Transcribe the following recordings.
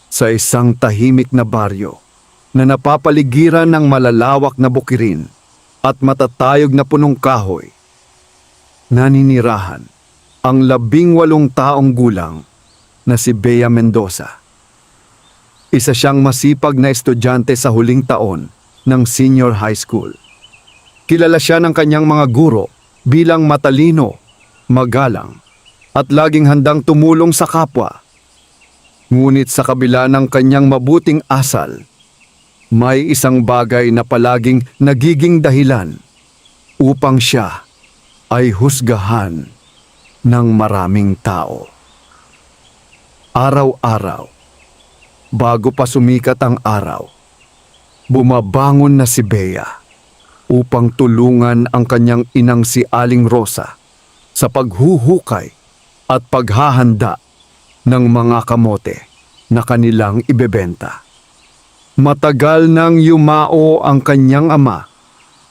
Sa isang tahimik na baryo na napapaligiran ng malalawak na bukirin at matatayog na punong kahoy, naninirahan ang 18 taong gulang na si Bea Mendoza. Isa siyang masipag na estudyante sa huling taon ng senior high school. Kilala siya ng kanyang mga guro bilang matalino, magalang, at laging handang tumulong sa kapwa. Ngunit sa kabila ng kanyang mabuting asal, may isang bagay na palaging nagiging dahilan upang siya ay husgahan ng maraming tao. Araw-araw, bago pa sumikat ang araw, bumabangon na si Bea upang tulungan ang kanyang inang si Aling Rosa sa paghuhukay at paghahanda ng mga kamote na kanilang ibebenta. Matagal nang yumao ang kanyang ama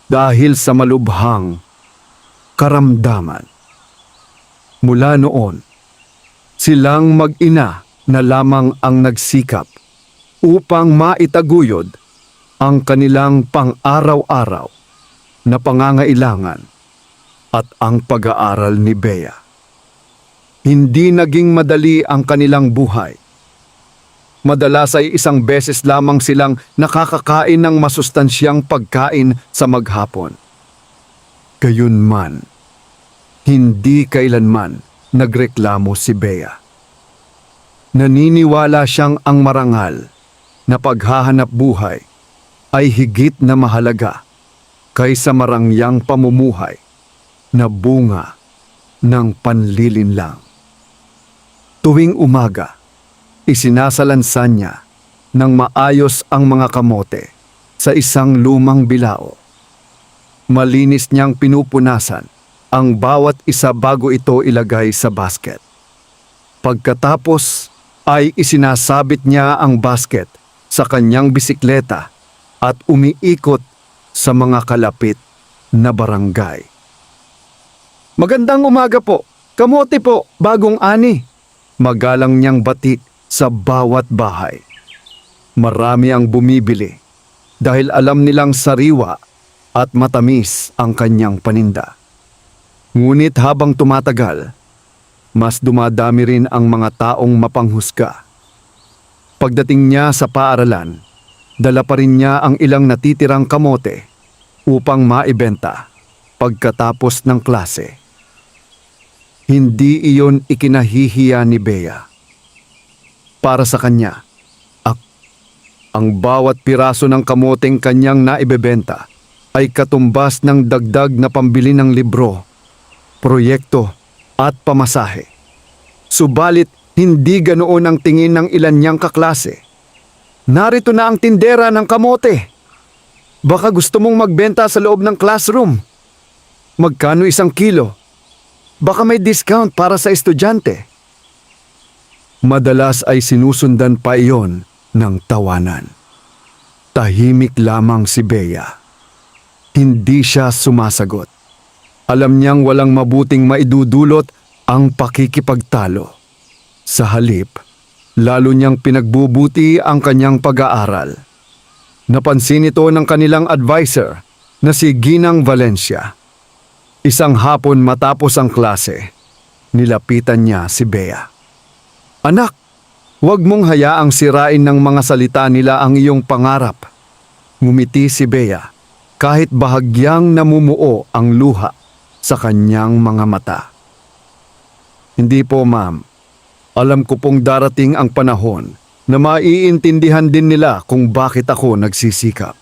dahil sa malubhang karamdaman. Mula noon, silang mag-ina na lamang ang nagsikap upang maitaguyod ang kanilang pang-araw-araw na pangangailangan at ang pag-aaral ni Bea. Hindi naging madali ang kanilang buhay. Madalas ay isang beses lamang silang nakakakain ng masustansyang pagkain sa maghapon. Gayunman, hindi kailanman nagreklamo si Bea. Naniniwala siyang ang marangal na paghahanap buhay ay higit na mahalaga kaysa marangyang pamumuhay na bunga ng panlilinlang. Tuwing umaga, isinasalansan niya ng maayos ang mga kamote sa isang lumang bilao. Malinis niyang pinupunasan ang bawat isa bago ito ilagay sa basket. Pagkatapos ay isinasabit niya ang basket sa kanyang bisikleta at umiikot sa mga kalapit na barangay. "Magandang umaga po, kamote po, bagong ani," magalang niyang bati sa bawat bahay. Marami ang bumibili dahil alam nilang sariwa at matamis ang kanyang paninda. Ngunit habang tumatagal, mas dumadami rin ang mga taong mapanghusga. Pagdating niya sa paaralan, dala pa rin niya ang ilang natitirang kamote upang maibenta pagkatapos ng klase. Hindi iyon ikinahihiya ni Bea. Para sa kanya, ang bawat piraso ng kamoteng kanyang naibebenta ay katumbas ng dagdag na pambili ng libro, proyekto at pamasahe. Subalit hindi ganoon ang tingin ng ilan niyang kaklase. "Narito na ang tindera ng kamote. Baka gusto mong magbenta sa loob ng classroom. Magkano 1 kilo? Baka may discount para sa estudyante." Madalas ay sinusundan pa iyon ng tawanan. Tahimik lamang si Bea. Hindi siya sumasagot. Alam niyang walang mabuting maidudulot ang pakikipagtalo. Sa halip, lalo niyang pinagbubuti ang kanyang pag-aaral. Napansin ito ng kanilang advisor na si Ginang Valencia. Isang hapon matapos ang klase, nilapitan niya si Bea. "Anak, huwag mong hayaang sirain ng mga salita nila ang iyong pangarap." Ngumiti si Bea kahit bahagyang namumuo ang luha sa kanyang mga mata. "Hindi po, ma'am. Alam ko pong darating ang panahon na maiintindihan din nila kung bakit ako nagsisikap."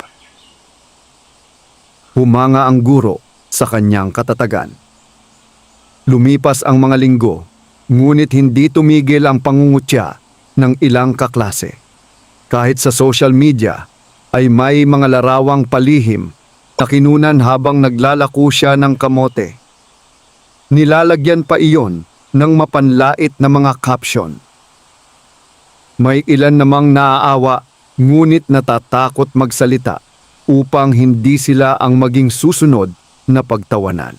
Humanga ang guro sa kanyang katatagan. Lumipas ang mga linggo, ngunit hindi tumigil ang pangungutya ng ilang kaklase. Kahit sa social media ay may mga larawang palihim na kinunan habang naglalako siya ng kamote. Nilalagyan pa iyon ng mapanlait na mga caption. May ilan namang naaawa ngunit natatakot magsalita upang hindi sila ang maging susunod na pagtawanan.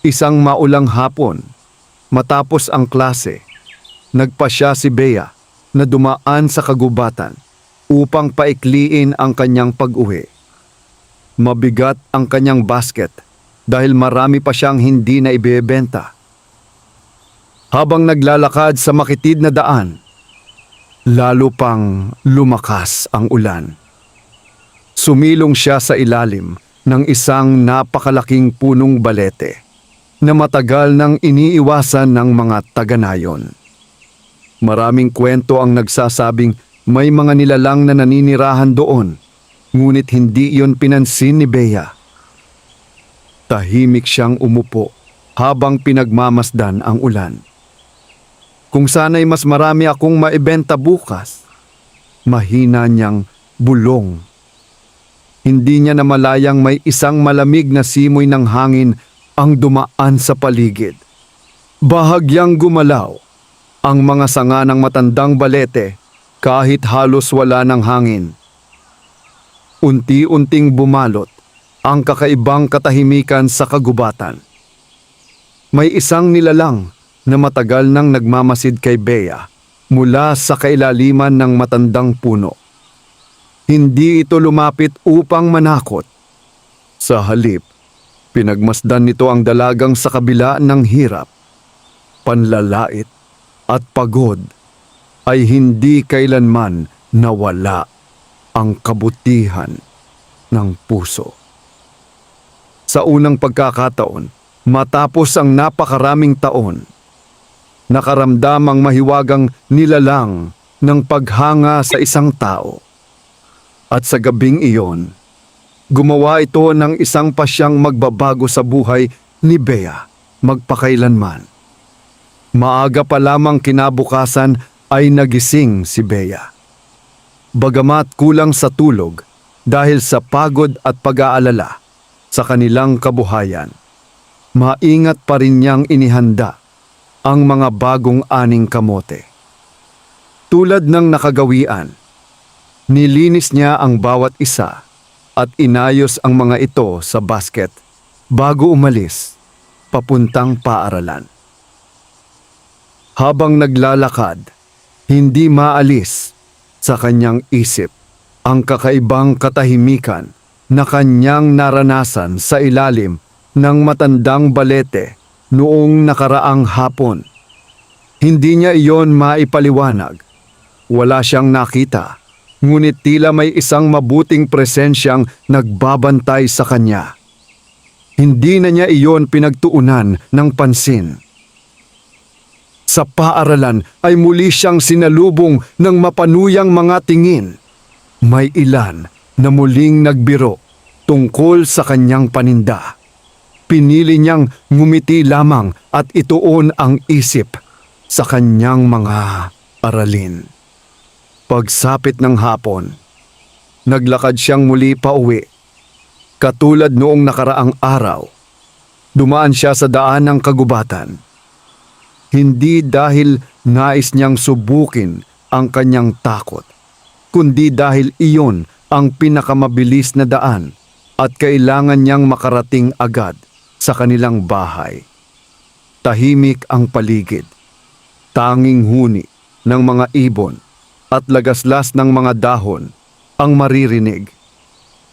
Isang maulang hapon, matapos ang klase, nagpasya si Bea na dumaan sa kagubatan upang paikliin ang kanyang pag-uwi. Mabigat ang kanyang basket dahil marami pa siyang hindi na ibebenta. Habang naglalakad sa makitid na daan, lalo pang lumakas ang ulan. Sumilong siya sa ilalim ng isang napakalaking punong balete na matagal nang iniiwasan ng mga taga-nayon. Maraming kwento ang nagsasabing may mga nilalang na naninirahan doon, ngunit hindi iyon pinansin ni Bea. Tahimik siyang umupo habang pinagmamasdan ang ulan. Kung sana'y mas marami akong maibenta bukas, mahina niyang bulong. Hindi niya namalayang may isang malamig na simoy ng hangin ang dumaan sa paligid. Bahagyang gumalaw ang mga sanga ng matandang balete kahit halos wala ng hangin. Unti-unting bumalot ang kakaibang katahimikan sa kagubatan. May isang nilalang na matagal nang nagmamasid kay Bea mula sa kailaliman ng matandang puno. Hindi ito lumapit upang manakot. Sa halip, pinagmasdan nito ang dalagang sa kabila ng hirap, panlalait at pagod ay hindi kailanman nawala ang kabutihan ng puso. Sa unang pagkakataon, matapos ang napakaraming taon, nakaramdam ang mahiwagang nilalang ng paghanga sa isang tao. At sa gabing iyon, gumawa ito ng isang pasyang magbabago sa buhay ni Bea magpakailanman. Maaga pa lamang kinabukasan ay nagising si Bea. Bagamat kulang sa tulog dahil sa pagod at pag-aalala sa kanilang kabuhayan, maingat pa rin niyang inihanda ang mga bagong aning kamote. Tulad ng nakagawian, nilinis niya ang bawat isa at inayos ang mga ito sa basket bago umalis papuntang paaralan. Habang naglalakad, hindi maalis sa kanyang isip ang kakaibang katahimikan na kanyang naranasan sa ilalim ng matandang balete noong nakaraang hapon. Hindi niya iyon maipaliwanag. Wala siyang nakita, ngunit tila may isang mabuting presensyang nagbabantay sa kanya. Hindi na niya iyon pinagtuunan ng pansin. Sa paaralan ay muli siyang sinalubong ng mapanuyang mga tingin. May ilan na muling nagbiro tungkol sa kanyang paninda. Pinili niyang ngumiti lamang at ituon ang isip sa kanyang mga aralin. Pagsapit ng hapon, naglakad siyang muli pauwi. Katulad noong nakaraang araw, dumaan siya sa daan ng kagubatan. Hindi dahil nais niyang subukin ang kanyang takot, kundi dahil iyon ang pinakamabilis na daan at kailangan niyang makarating agad sa kanilang bahay. Tahimik ang paligid, tanging huni ng mga ibon at lagaslas ng mga dahon ang maririnig.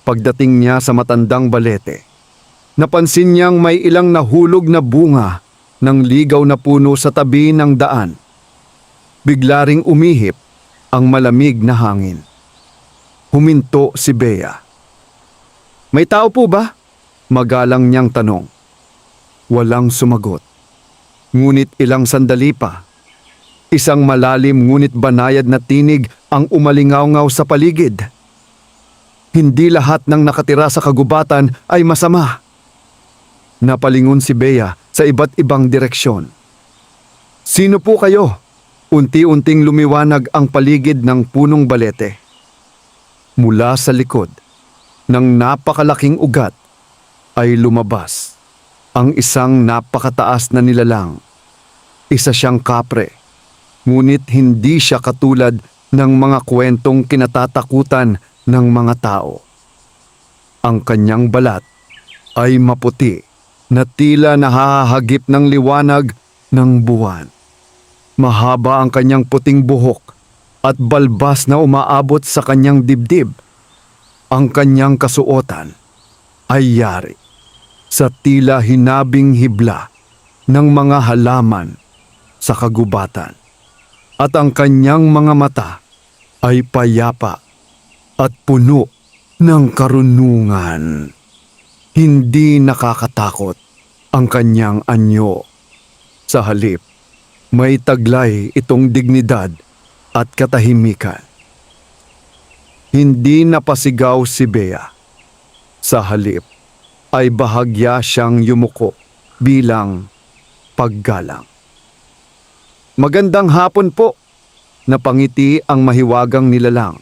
Pagdating niya sa matandang balete, napansin niyang may ilang nahulog na bunga ng ligaw na puno sa tabi ng daan. Bigla ring umihip ang malamig na hangin. Huminto si Bea. "May tao po ba?" Magalang niyang tanong. Walang sumagot. Ngunit ilang sandali pa, isang malalim ngunit banayad na tinig ang umalingaw-ngaw sa paligid. Hindi lahat ng nakatira sa kagubatan ay masama. Napalingon si Bea sa iba't ibang direksyon. "Sino po kayo?" Unti-unting lumiwanag ang paligid ng punong balete. Mula sa likod ng napakalaking ugat ay lumabas ang isang napakataas na nilalang. Isa siyang kapre, ngunit hindi siya katulad ng mga kwentong kinatatakutan ng mga tao. Ang kanyang balat ay maputi na tila nahahagip ng liwanag ng buwan. Mahaba ang kanyang puting buhok at balbas na umaabot sa kanyang dibdib. Ang kanyang kasuotan ay yari sa tila hinabing hibla ng mga halaman sa kagubatan. At ang kanyang mga mata ay payapa at puno ng karunungan. Hindi nakakatakot ang kanyang anyo. Sa halip, may taglay itong dignidad at katahimikan. Hindi napasigaw si Bea. Sa halip, ay bahagya siyang yumuko bilang paggalang. Magandang hapon po, napangiti ang mahiwagang nilalang.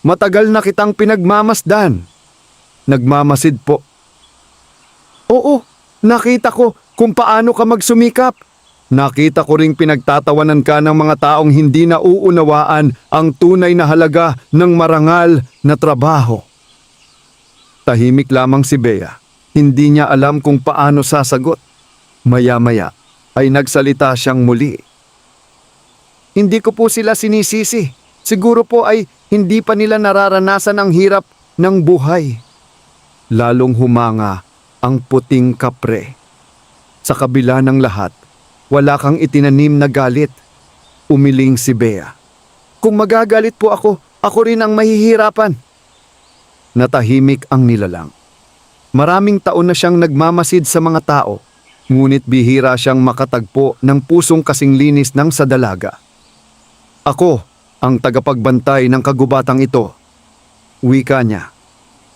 Matagal na kitang pinagmamasdan. Nagmamasid po. Oo, nakita ko kung paano ka magsumikap. Nakita ko ring pinagtatawanan ka ng mga taong hindi nauunawaan ang tunay na halaga ng marangal na trabaho. Tahimik lamang si Bea. Hindi niya alam kung paano sasagot. Maya-maya ay nagsalita siyang muli. Hindi ko po sila sinisisi. Siguro po ay hindi pa nila nararanasan ang hirap ng buhay. Lalong humanga ang puting kapre. Sa kabila ng lahat, wala kang itinanim na galit. Umiling si Bea. Kung magagalit po ako rin ang mahihirapan. Natahimik ang nilalang. Maraming taon na siyang nagmamasid sa mga tao, ngunit bihira siyang makatagpo ng pusong kasing linis ng sa dalaga. Ako ang tagapagbantay ng kagubatang ito. Wika niya.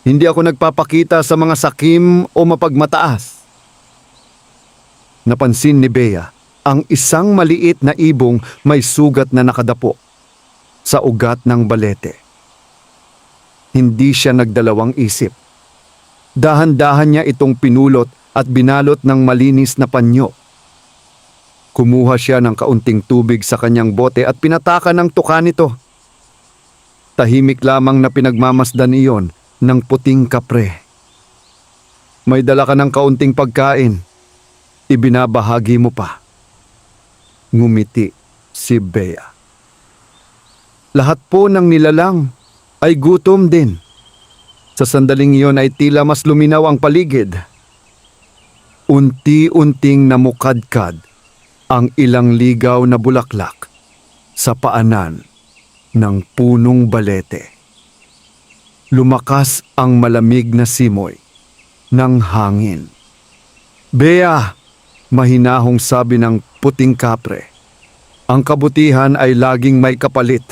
Hindi ako nagpapakita sa mga sakim o mapagmataas. Napansin ni Bea ang isang maliit na ibong may sugat na nakadapo sa ugat ng balete. Hindi siya nagdalawang isip. Dahan-dahan niya itong pinulot at binalot ng malinis na panyo. Kumuha siya ng kaunting tubig sa kanyang bote at pinatakan ng tuka nito. Tahimik lamang na pinagmamasdan iyon ng puting kapre. May dala ka ng kaunting pagkain. Ibinabahagi mo pa. Ngumiti si Bea. Lahat po ng nilalang ay gutom din. Sa sandaling iyon ay tila mas luminaw ang paligid. Unti-unting namukadkad ang ilang ligaw na bulaklak sa paanan ng punong balete. Lumakas ang malamig na simoy ng hangin. Bea! Mahinahong sabi ng puting kapre. Ang kabutihan ay laging may kapalit.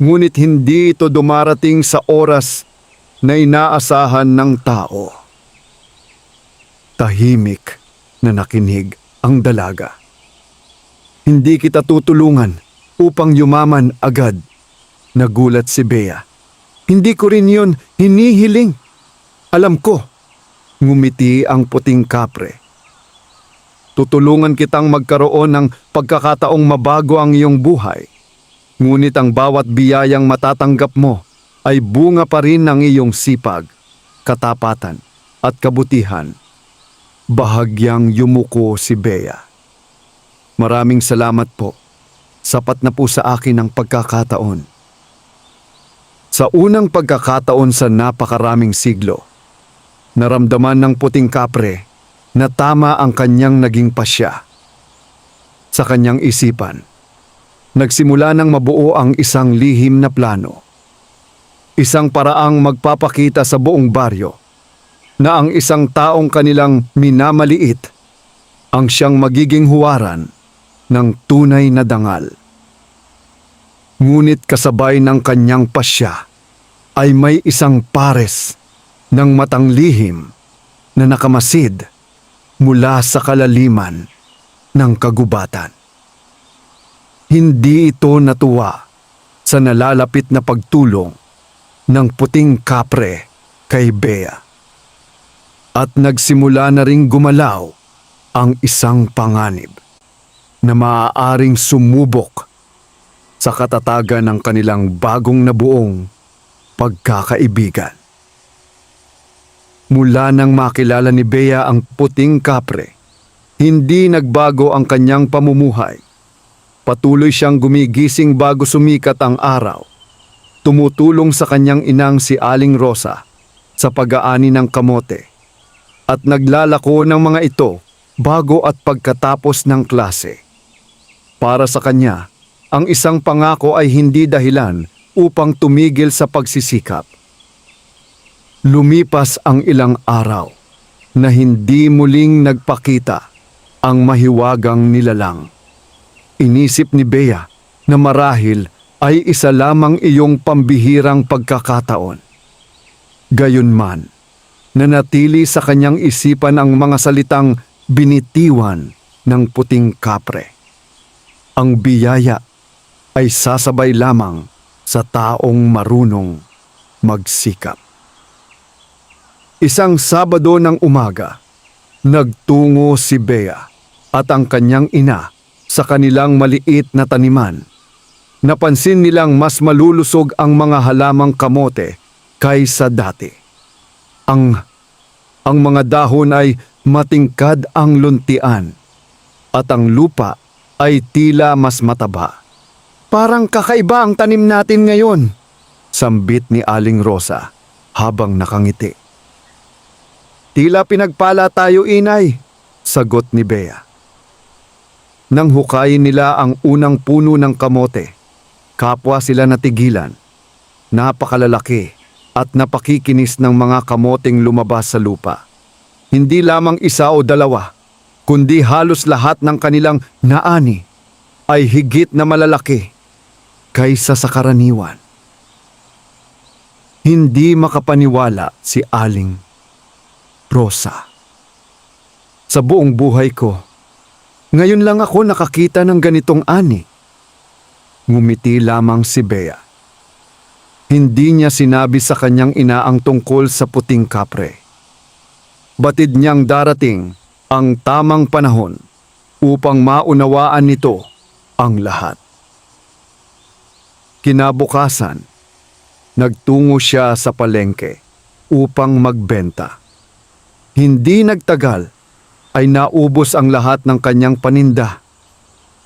Ngunit hindi ito dumarating sa oras na inaasahan ng tao. Tahimik na nakinig ang dalaga. Hindi kita tutulungan upang yumaman agad. Nagulat si Bea. Hindi ko rin yun hinihiling. Alam ko. Ngumiti ang puting kapre. Tutulungan kitang magkaroon ng pagkakataong mabago ang iyong buhay. Ngunit ang bawat biyayang matatanggap mo ay bunga pa rin ng iyong sipag, katapatan at kabutihan. Bahagyang yumuko si Bea. Maraming salamat po. Sapat na po sa akin ang pagkakataon. Sa unang pagkakataon sa napakaraming siglo, naramdaman ng puting kapre na tama ang kanyang naging pasya. Sa kanyang isipan, nagsimula ng mabuo ang isang lihim na plano. Isang paraang magpapakita sa buong baryo na ang isang taong kanilang minamaliit ang siyang magiging huwaran ng tunay na dangal. Ngunit kasabay ng kanyang pasya ay may isang pares ng matang lihim na nakamasid mula sa kalaliman ng kagubatan. Hindi ito natuwa sa nalalapit na pagtulong ng puting kapre kay Bea. At nagsimula na ring gumalaw ang isang panganib na maaaring sumubok sa katatagan ng kanilang bagong nabuong pagkakaibigan. Mula nang makilala ni Bea ang puting kapre, hindi nagbago ang kanyang pamumuhay. Patuloy siyang gumigising bago sumikat ang araw. Tumutulong sa kanyang inang si Aling Rosa sa pag-aani ng kamote at naglalako ng mga ito bago at pagkatapos ng klase. Para sa kanya, ang isang pangako ay hindi dahilan upang tumigil sa pagsisikap. Lumipas ang ilang araw na hindi muling nagpakita ang mahiwagang nilalang. Inisip ni Bea na marahil ay isa lamang iyong pambihirang pagkakataon. Gayunman, nanatili sa kanyang isipan ang mga salitang binitiwan ng puting kapre. Ang biyaya ay sasabay lamang sa taong marunong magsikap. Isang Sabado ng umaga, nagtungo si Bea at ang kanyang ina sa kanilang maliit na taniman. Napansin nilang mas malulusog ang mga halamang kamote kaysa dati. Ang mga dahon ay matingkad ang luntian at ang lupa ay tila mas mataba. Parang kakaiba ang tanim natin ngayon, sambit ni Aling Rosa habang nakangiti. Tila pinagpala tayo, inay, sagot ni Bea. Nang hukayin nila ang unang puno ng kamote, kapwa sila natigilan. Napakalalaki at napakikinis ng mga kamoteng lumabas sa lupa. Hindi lamang isa o dalawa, kundi halos lahat ng kanilang naani ay higit na malalaki kaysa sa karaniwan. Hindi makapaniwala si Aling Rosa. Sa buong buhay ko, ngayon lang ako nakakita ng ganitong ani. Ngumiti lamang si Bea. Hindi niya sinabi sa kanyang ina ang tungkol sa puting kapre. Batid niyang darating ang tamang panahon upang maunawaan nito ang lahat. Kinabukasan, nagtungo siya sa palengke upang magbenta. Hindi nagtagal ay naubos ang lahat ng kanyang paninda.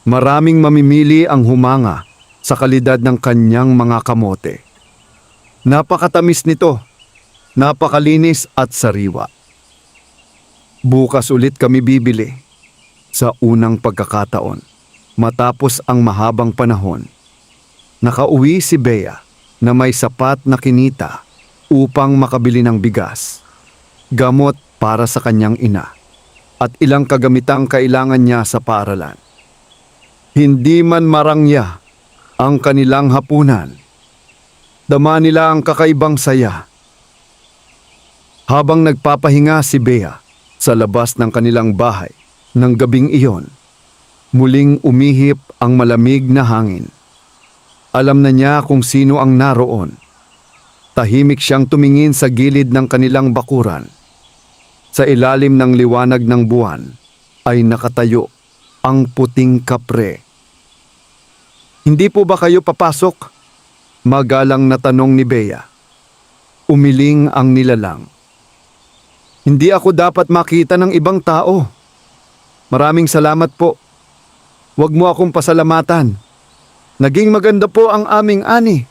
Maraming mamimili ang humanga sa kalidad ng kanyang mga kamote. Napakatamis nito, napakalinis at sariwa. Bukas ulit kami bibili. Sa unang pagkakataon, matapos ang mahabang panahon, nakauwi si Bea na may sapat na kinita upang makabili ng bigas, gamot para sa kanyang ina, at ilang kagamitang kailangan niya sa paaralan. Hindi man marangya ang kanilang hapunan, dama nila ang kakaibang saya. Habang nagpapahinga si Bea sa labas ng kanilang bahay ng gabing iyon, muling umihip ang malamig na hangin. Alam na niya kung sino ang naroon. Tahimik siyang tumingin sa gilid ng kanilang bakuran. Sa ilalim ng liwanag ng buwan ay nakatayo ang puting kapre. Hindi po ba kayo papasok? Magalang na tanong ni Bea. Umiling ang nilalang. Hindi ako dapat makita ng ibang tao. Maraming salamat po. Huwag mo akong pasalamatan. Naging maganda po ang aming ani.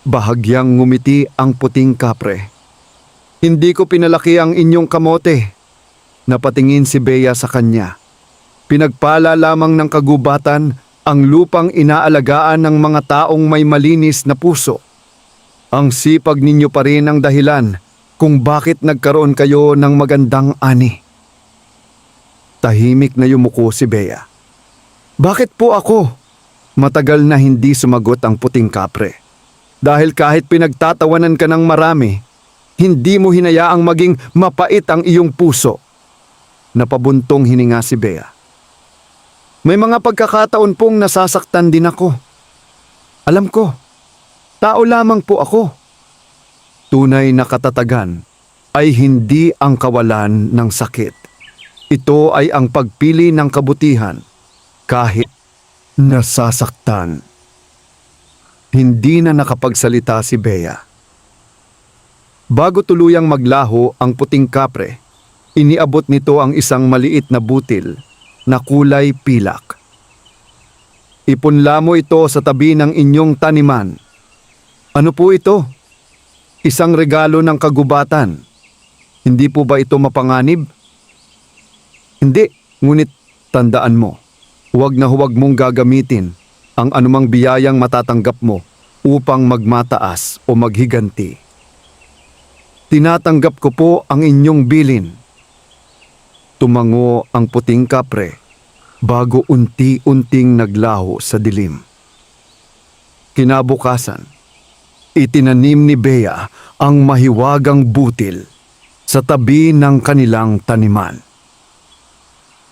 Bahagyang ngumiti ang puting kapre. Hindi ko pinalaki ang inyong kamote. Napatingin si Bea sa kanya. Pinagpala lamang ng kagubatan ang lupang inaalagaan ng mga taong may malinis na puso. Ang sipag ninyo pa rin ang dahilan kung bakit nagkaroon kayo ng magandang ani. Tahimik na yumuko si Bea. Bakit po ako? Matagal na hindi sumagot ang puting kapre. Dahil kahit pinagtatawanan ka ng marami, hindi mo hinayaang maging mapait ang iyong puso. Napabuntong hininga si Bea. May mga pagkakataon pong nasasaktan din ako. Alam ko, tao lamang po ako. Tunay na katatagan ay hindi ang kawalan ng sakit. Ito ay ang pagpili ng kabutihan kahit nasasaktan. Hindi na nakapagsalita si Bea. Bago tuluyang maglaho ang puting kapre, iniabot nito ang isang maliit na butil na kulay pilak. Ipunla mo ito sa tabi ng inyong taniman. Ano po ito? Isang regalo ng kagubatan. Hindi po ba ito mapanganib? Hindi, ngunit tandaan mo, huwag na huwag mong gagamitin ang anumang biyayang matatanggap mo upang magmataas o maghiganti. Tinatanggap ko po ang inyong bilin. Tumango ang puting kapre bago unti-unting naglaho sa dilim. Kinabukasan, itinanim ni Bea ang mahiwagang butil sa tabi ng kanilang taniman.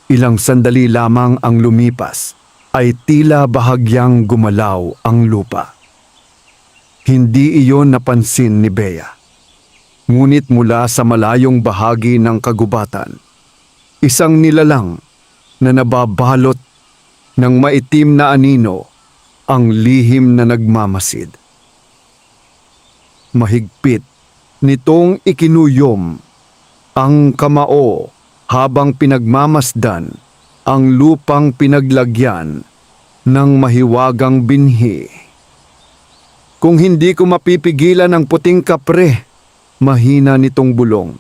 Ilang sandali lamang ang lumipas ay tila bahagyang gumalaw ang lupa. Hindi iyon napansin ni Bea. Ngunit mula sa malayong bahagi ng kagubatan, isang nilalang na nababalot ng maitim na anino ang lihim na nagmamasid. Mahigpit nitong ikinuyom ang kamao habang pinagmamasdan ang lupang pinaglagyan ng mahiwagang binhi. Kung hindi ko mapipigilan ang puting kapre, mahina nitong bulong,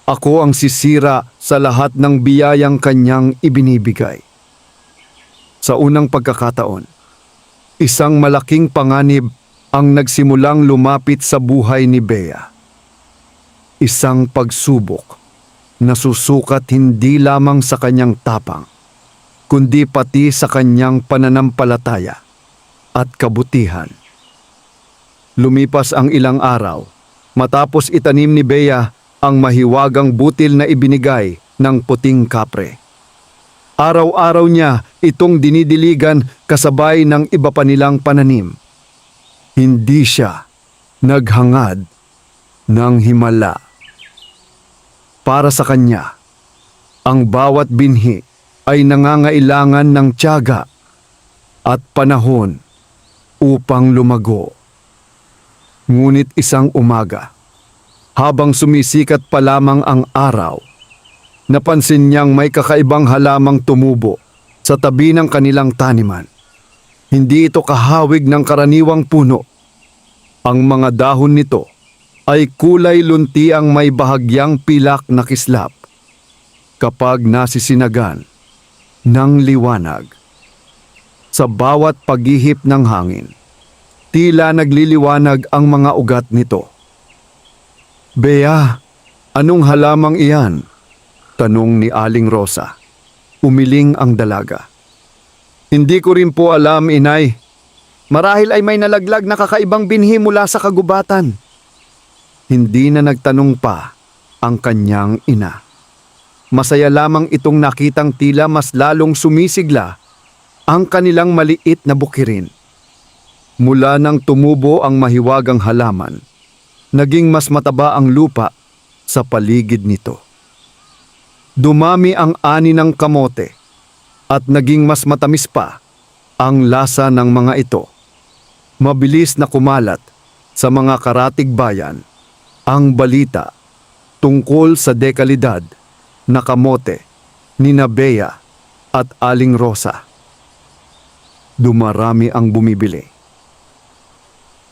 ako ang sisira sa lahat ng biyayang kanyang ibinibigay. Sa unang pagkakataon, isang malaking panganib ang nagsimulang lumapit sa buhay ni Bea. Isang pagsubok na susukat hindi lamang sa kanyang tapang, kundi pati sa kanyang pananampalataya at kabutihan. Lumipas ang ilang araw matapos itanim ni Bea ang mahiwagang butil na ibinigay ng puting kapre. Araw-araw niya itong dinidiligan kasabay ng iba pa nilang pananim. Hindi siya naghangad ng himala. Para sa kanya, ang bawat binhi ay nangangailangan ng tiyaga at panahon upang lumago. Ngunit isang umaga, habang sumisikat pa lamang ang araw, napansin niyang may kakaibang halamang tumubo sa tabi ng kanilang taniman. Hindi ito kahawig ng karaniwang puno. Ang mga dahon nito ay kulay lunti ang may bahagyang pilak na kislap kapag nasisinagan ng liwanag. Sa bawat paghihip ng hangin, tila nagliliwanag ang mga ugat nito. Bea, anong halamang iyan? Tanong ni Aling Rosa. Umiling ang dalaga. Hindi ko rin po alam, inay. Marahil ay may nalaglag na kakaibang binhi mula sa kagubatan. Hindi na nagtanong pa ang kanyang ina. Masaya lamang itong nakitang tila mas lalong sumisigla ang kanilang maliit na bukirin. Mula nang tumubo ang mahiwagang halaman, naging mas mataba ang lupa sa paligid nito. Dumami ang ani ng kamote at naging mas matamis pa ang lasa ng mga ito. Mabilis na kumalat sa mga karatig bayan ang balita tungkol sa dekalidad na kamote ni Bea at Aling Rosa. Dumarami ang bumibili.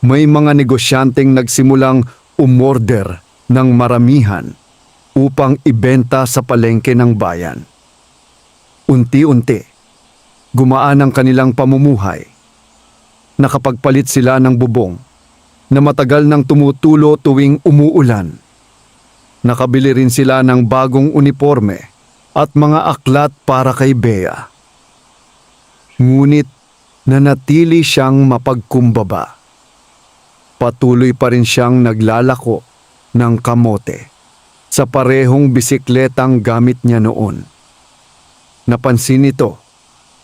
May mga negosyanteng nagsimulang umorder ng maramihan upang ibenta sa palengke ng bayan. Unti-unti, gumaan ang kanilang pamumuhay. Nakapagpalit sila ng bubong na matagal nang tumutulo tuwing umuulan. Nakabili rin sila ng bagong uniforme at mga aklat para kay Bea. Ngunit nanatili siyang mapagkumbaba. Patuloy pa rin siyang naglalako ng kamote sa parehong bisikletang gamit niya noon. Napansin ito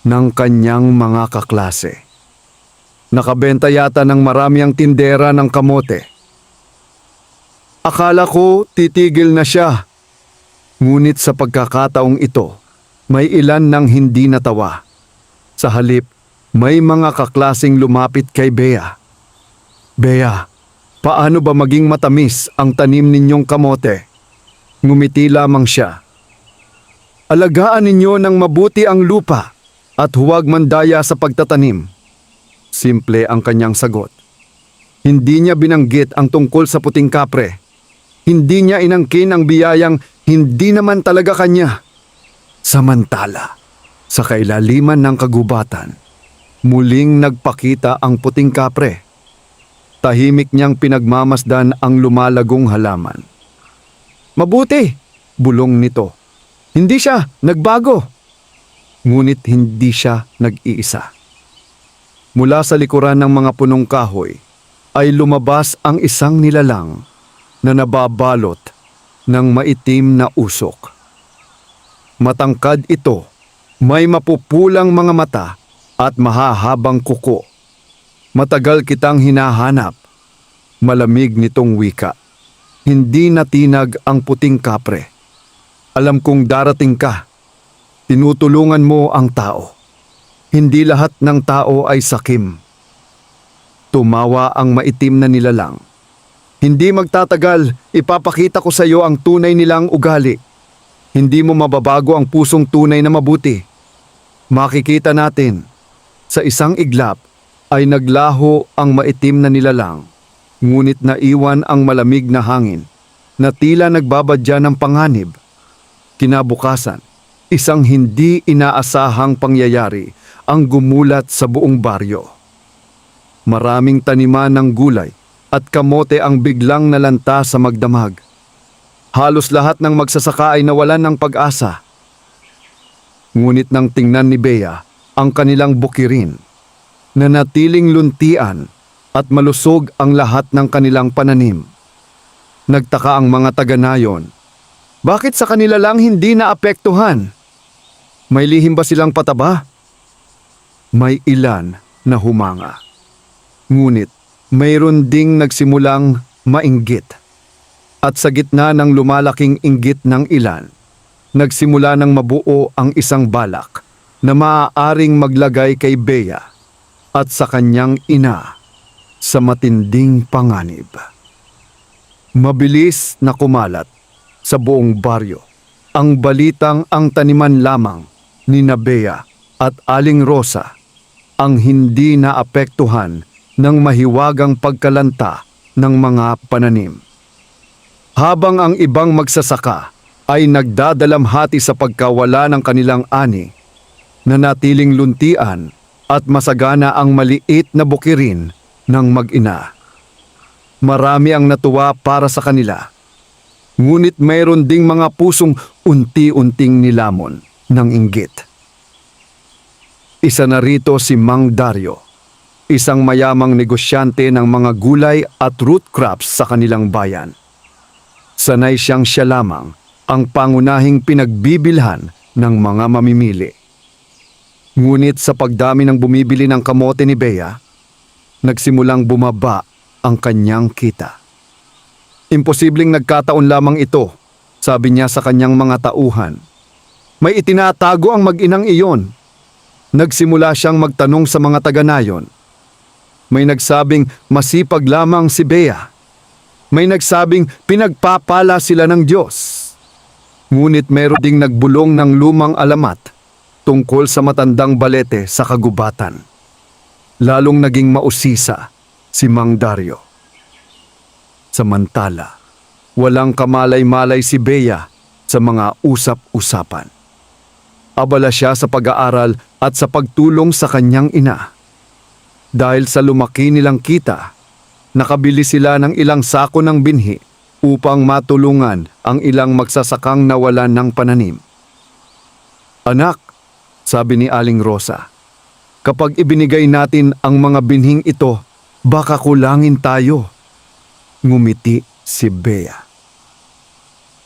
ng kanyang mga kaklase. Nakabenta yata ng marami ang tindera ng kamote. Akala ko titigil na siya. Ngunit sa pagkakataong ito, may ilan nang hindi natawa. Sa halip, may mga kaklaseng lumapit kay Bea. Bea, paano ba maging matamis ang tanim ninyong kamote? Ngumiti lamang siya. Alagaan ninyo ng mabuti ang lupa at huwag mandaya sa pagtatanim. Simple ang kanyang sagot. Hindi niya binanggit ang tungkol sa puting kapre. Hindi niya inangkin ang biyayang hindi naman talaga kanya. Samantala, sa kailaliman ng kagubatan, muling nagpakita ang puting kapre. Tahimik niyang pinagmamasdan ang lumalagong halaman. Mabuti, bulong nito. Hindi siya nagbago. Ngunit hindi siya nag-iisa. Mula sa likuran ng mga punong kahoy ay lumabas ang isang nilalang na nababalot ng maitim na usok. Matangkad ito, may mapupulang mga mata at mahahabang kuko. Matagal kitang hinahanap. Malamig nitong wika. Hindi natinag ang puting kapre. Alam kong darating ka. Tinutulungan mo ang tao. Hindi lahat ng tao ay sakim. Tumawa ang maitim na nilalang. Hindi magtatagal, ipapakita ko sa iyo ang tunay nilang ugali. Hindi mo mababago ang pusong tunay na mabuti. Makikita natin, sa isang iglap ay naglaho ang maitim na nilalang, ngunit naiwan ang malamig na hangin na tila nagbabadya ng panganib. Kinabukasan, isang hindi inaasahang pangyayari ang gumulat sa buong baryo. Maraming taniman ng gulay at kamote ang biglang nalanta sa magdamag. Halos lahat ng magsasaka ay nawalan ng pag-asa. Ngunit nang tingnan ni Bea ang kanilang bukirin, nanatiling luntian at malusog ang lahat ng kanilang pananim. Nagtaka ang mga taga-nayon. Bakit sa kanila lang hindi naapektuhan? May lihim ba silang pataba? May ilan na humanga. Ngunit mayroon ding nagsimulang mainggit. At sa gitna ng lumalaking inggit ng ilan, nagsimula ng mabuo ang isang balak na maaaring maglagay kay Bea at sa kanyang ina sa matinding panganib. Mabilis na kumalat sa buong baryo ang balitang ang taniman lamang ni Bea at Aling Rosa ang hindi naapektuhan ng mahiwagang pagkalanta ng mga pananim. Habang ang ibang magsasaka ay nagdadalamhati sa pagkawala ng kanilang ani, nanatiling luntian at masagana ang maliit na bukirin ng mag-ina. Marami ang natuwa para sa kanila, ngunit mayroon ding mga pusong unti-unting nilamon ng inggit. Isa na rito si Mang Dario, isang mayamang negosyante ng mga gulay at root crops sa kanilang bayan. Sanay siyang siya lamang ang pangunahing pinagbibilhan ng mga mamimili. Ngunit sa pagdami ng bumibili ng kamote ni Bea, nagsimulang bumaba ang kanyang kita. Imposibleng nagkataon lamang ito, sabi niya sa kanyang mga tauhan. May itinatago ang mag-inang iyon. Nagsimula siyang magtanong sa mga taga-nayon. May nagsabing masipag lamang si Bea. May nagsabing pinagpapala sila ng Diyos. Ngunit meron ding nagbulong ng lumang alamat tungkol sa matandang balete sa kagubatan. Lalong naging mausisa si Mang Dario. Samantala, walang kamalay-malay si Bea sa mga usap-usapan. Abala siya sa pag-aaral at sa pagtulong sa kanyang ina. Dahil sa lumaki nilang kita, nakabili sila ng ilang sako ng binhi upang matulungan ang ilang magsasakang nawalan ng pananim. Anak, sabi ni Aling Rosa, kapag ibinigay natin ang mga binhing ito, baka kulangin tayo. Ngumiti si Bea.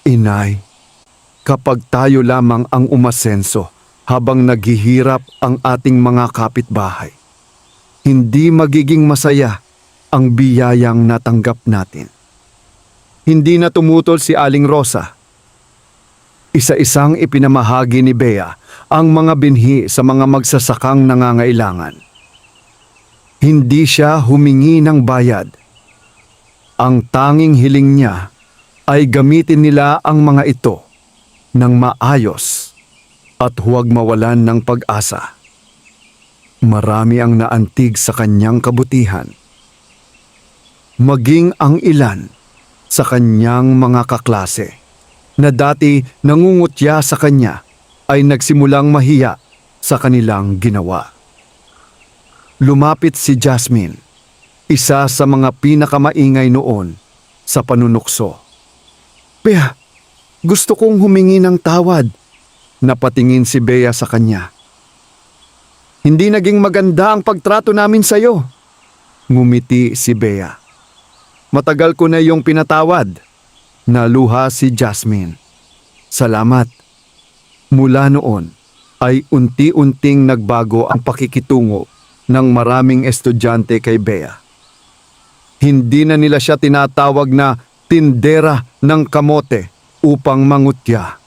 Inay, kapag tayo lamang ang umasenso habang naghihirap ang ating mga kapitbahay, hindi magiging masaya ang biyayang natanggap natin. Hindi na tumutol si Aling Rosa. Isa-isang ipinamahagi ni Bea ang mga binhi sa mga magsasakang nangangailangan. Hindi siya humingi ng bayad. Ang tanging hiling niya ay gamitin nila ang mga ito ng maayos at huwag mawalan ng pag-asa. Marami ang naantig sa kanyang kabutihan. Maging ang ilan sa kanyang mga kaklase na dati nangungutya sa kanya ay nagsimulang mahiya sa kanilang ginawa. Lumapit si Jasmine, isa sa mga pinakamaingay noon sa panunukso. "Bea, gusto kong humingi ng tawad." Napatingin si Bea sa kanya. "Hindi naging maganda ang pagtrato namin sa iyo." Ngumiti si Bea. "Matagal ko na iyong pinatawad." Naluha si Jasmine. "Salamat." Mula noon ay unti-unting nagbago ang pakikitungo ng maraming estudyante kay Bea. Hindi na nila siya tinatawag na tindera ng kamote upang mangutya.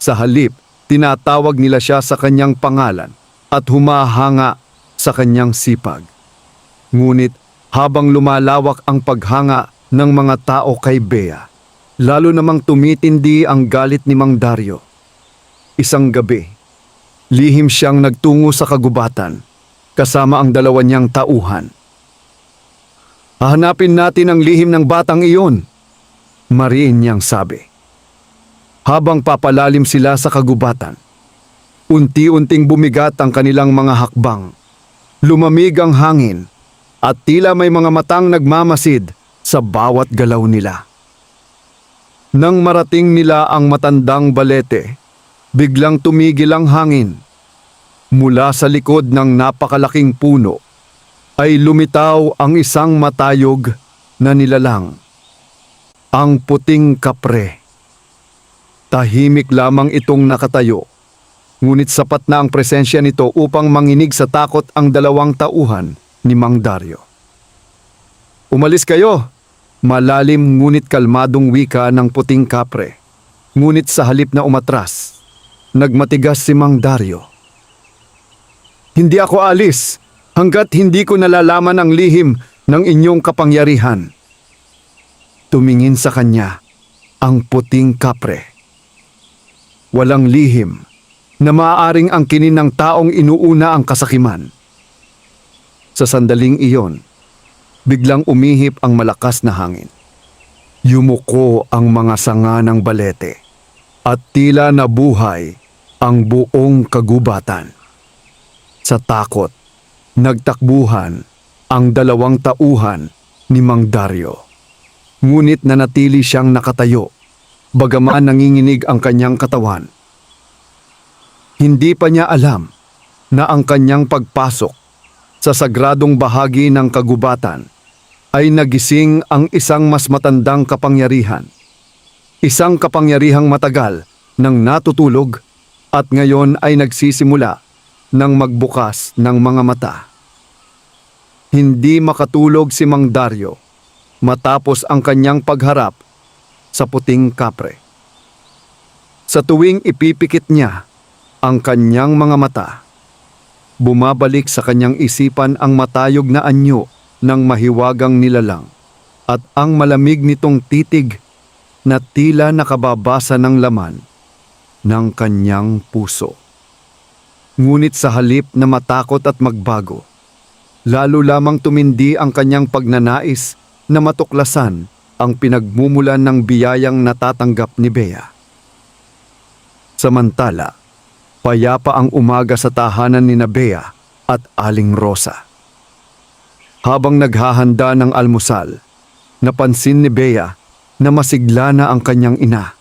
Sa halip, tinatawag nila siya sa kanyang pangalan at humahanga sa kanyang sipag. Ngunit habang lumalawak ang paghanga ng mga tao kay Bea, lalo namang tumitindi ang galit ni Mang Dario. Isang gabi, lihim siyang nagtungo sa kagubatan kasama ang dalawa niyang tauhan. "Hahanapin natin ang lihim ng batang iyon," mariin niyang sabi. Habang papalalim sila sa kagubatan, unti-unting bumigat ang kanilang mga hakbang. Lumamig ang hangin at tila may mga matang nagmamasid sa bawat galaw nila. Nang marating nila ang matandang balete, biglang tumigil ang hangin. Mula sa likod ng napakalaking puno ay lumitaw ang isang matayog na nilalang, ang puting kapre. Tahimik lamang itong nakatayo, ngunit sapat na ang presensya nito upang manginig sa takot ang dalawang tauhan ni Mang Dario. "Umalis kayo!" Malalim ngunit kalmadong wika ng puting kapre. Ngunit sa halip na umatras, nagmatigas si Mang Dario. "Hindi ako alis hanggat hindi ko nalalaman ang lihim ng inyong kapangyarihan." Tumingin sa kanya ang puting kapre. Walang lihim na maaaring angkinin ng taong inuuna ang kasakiman. Sa sandaling iyon, biglang umihip ang malakas na hangin. Yumuko ang mga sanga ng balete at tila nabuhay ang buong kagubatan. Sa takot, nagtakbuhan ang dalawang tauhan ni Mang Dario. Ngunit nanatili siyang nakatayo, bagaman nanginginig ang kanyang katawan. Hindi pa niya alam na ang kanyang pagpasok sa sagradong bahagi ng kagubatan ay nagising ang isang mas matandang kapangyarihan. Isang kapangyarihang matagal nang natutulog at ngayon ay nagsisimula ng magbukas ng mga mata. Hindi makatulog si Mang Dario matapos ang kanyang pagharap sa puting kapre. Sa tuwing ipipikit niya ang kanyang mga mata, bumabalik sa kanyang isipan ang matayog na anyo ng mahiwagang nilalang at ang malamig nitong titig na tila nakababasa ng laman ng kanyang puso. Ngunit sa halip na matakot at magbago, lalo lamang tumindi ang kanyang pagnanais na matuklasan ang pinagmumulan ng biyayang natatanggap ni Bea. Samantala, payapa ang umaga sa tahanan ni Bea at Aling Rosa. Habang naghahanda ng almusal, napansin ni Bea na masigla na ang kanyang ina.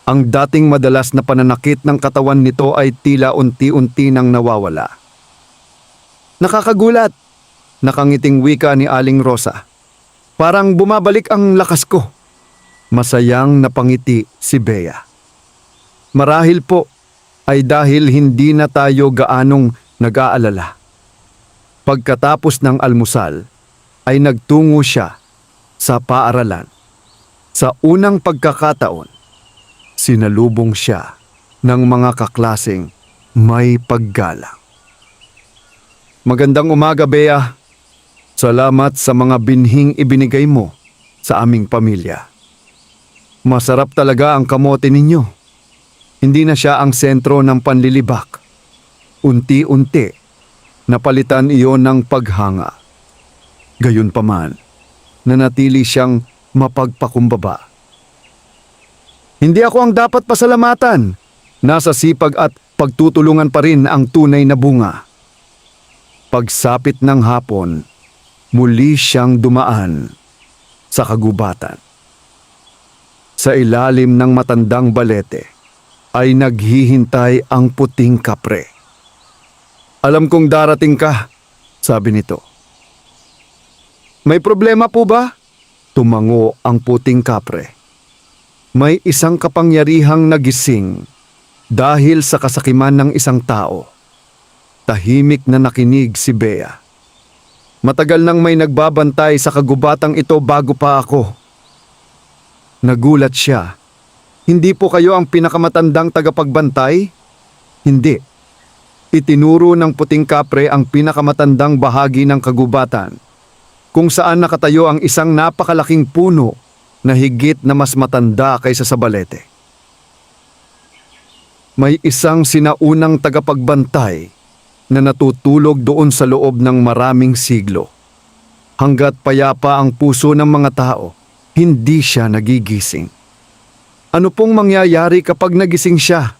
Ang dating madalas na pananakit ng katawan nito ay tila unti-unti nang nawawala. "Nakakagulat," nakangiting wika ni Aling Rosa. "Parang bumabalik ang lakas ko." Masayang napangiti si Bea. "Marahil po ay dahil hindi na tayo gaanong nag-aalala." Pagkatapos ng almusal ay nagtungo siya sa paaralan. Sa unang pagkakataon, sinalubong siya ng mga kaklaseng may paggalang. "Magandang umaga, Bea. Salamat sa mga binhing ibinigay mo sa aming pamilya. Masarap talaga ang kamote ninyo. Hindi na siya ang sentro ng panlilibak. Unti-unti, napalitan iyon ng paghanga. Gayunpaman, nanatili siyang mapagpakumbaba. Hindi ako ang dapat pasalamatan. Nasa sipag at pagtutulungan pa rin ang tunay na bunga. Pagsapit ng hapon, muli siyang dumaan sa kagubatan. Sa ilalim ng matandang balete ay naghihintay ang puting kapre. "Alam kong darating ka," sabi nito. "May problema po ba?" Tumango ang puting kapre. May isang kapangyarihang nagising dahil sa kasakiman ng isang tao. Tahimik na nakinig si Bea. "Matagal nang may nagbabantay sa kagubatang ito bago pa ako." Nagulat siya. "Hindi po kayo ang pinakamatandang tagapagbantay?" "Hindi." Itinuro ng puting kapre ang pinakamatandang bahagi ng kagubatan, kung saan nakatayo ang isang napakalaking puno na higit na mas matanda kaysa sa balete. May isang sinaunang tagapagbantay na natutulog doon sa loob ng maraming siglo. Hanggat payapa ang puso ng mga tao, hindi siya nagigising. Ano pong mangyayari kapag nagising siya?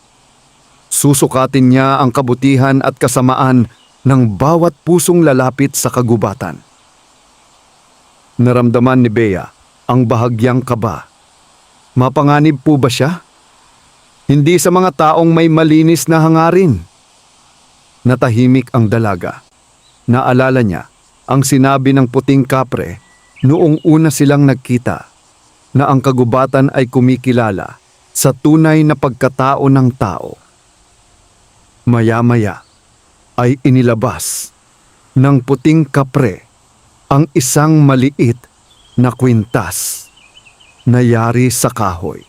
Susukatin niya ang kabutihan at kasamaan ng bawat pusong lalapit sa kagubatan. Naramdaman ni Bea ang bahagyang kaba. Mapanganib po ba siya? Hindi sa mga taong may malinis na hangarin. Natahimik ang dalaga. Naalala niya ang sinabi ng puting kapre noong una silang nagkita, na ang kagubatan ay kumikilala sa tunay na pagkatao ng tao. Maya-maya ay inilabas ng puting kapre ang isang maliit na kwintas na yari sa kahoy.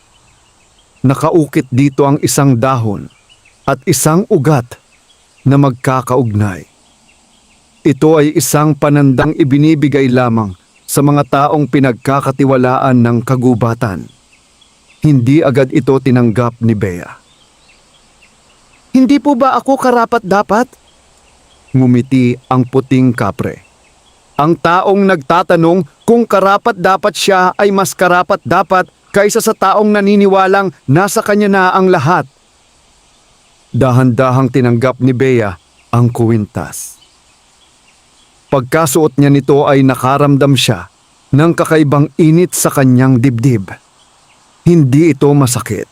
Nakaukit dito ang isang dahon at isang ugat na magkakaugnay. Ito ay isang panandang ibinibigay lamang sa mga taong pinagkakatiwalaan ng kagubatan. Hindi agad ito tinanggap ni Bea. "Hindi po ba ako karapat-dapat?" Ngumiti ang puting kapre. Ang taong nagtatanong kung karapat-dapat siya ay mas karapat-dapat kaysa sa taong naniniwalang nasa kanya na ang lahat. Dahan-dahang tinanggap ni Bea ang kwintas. Pagkasuot niya nito ay nakaramdam siya ng kakaibang init sa kanyang dibdib. Hindi ito masakit.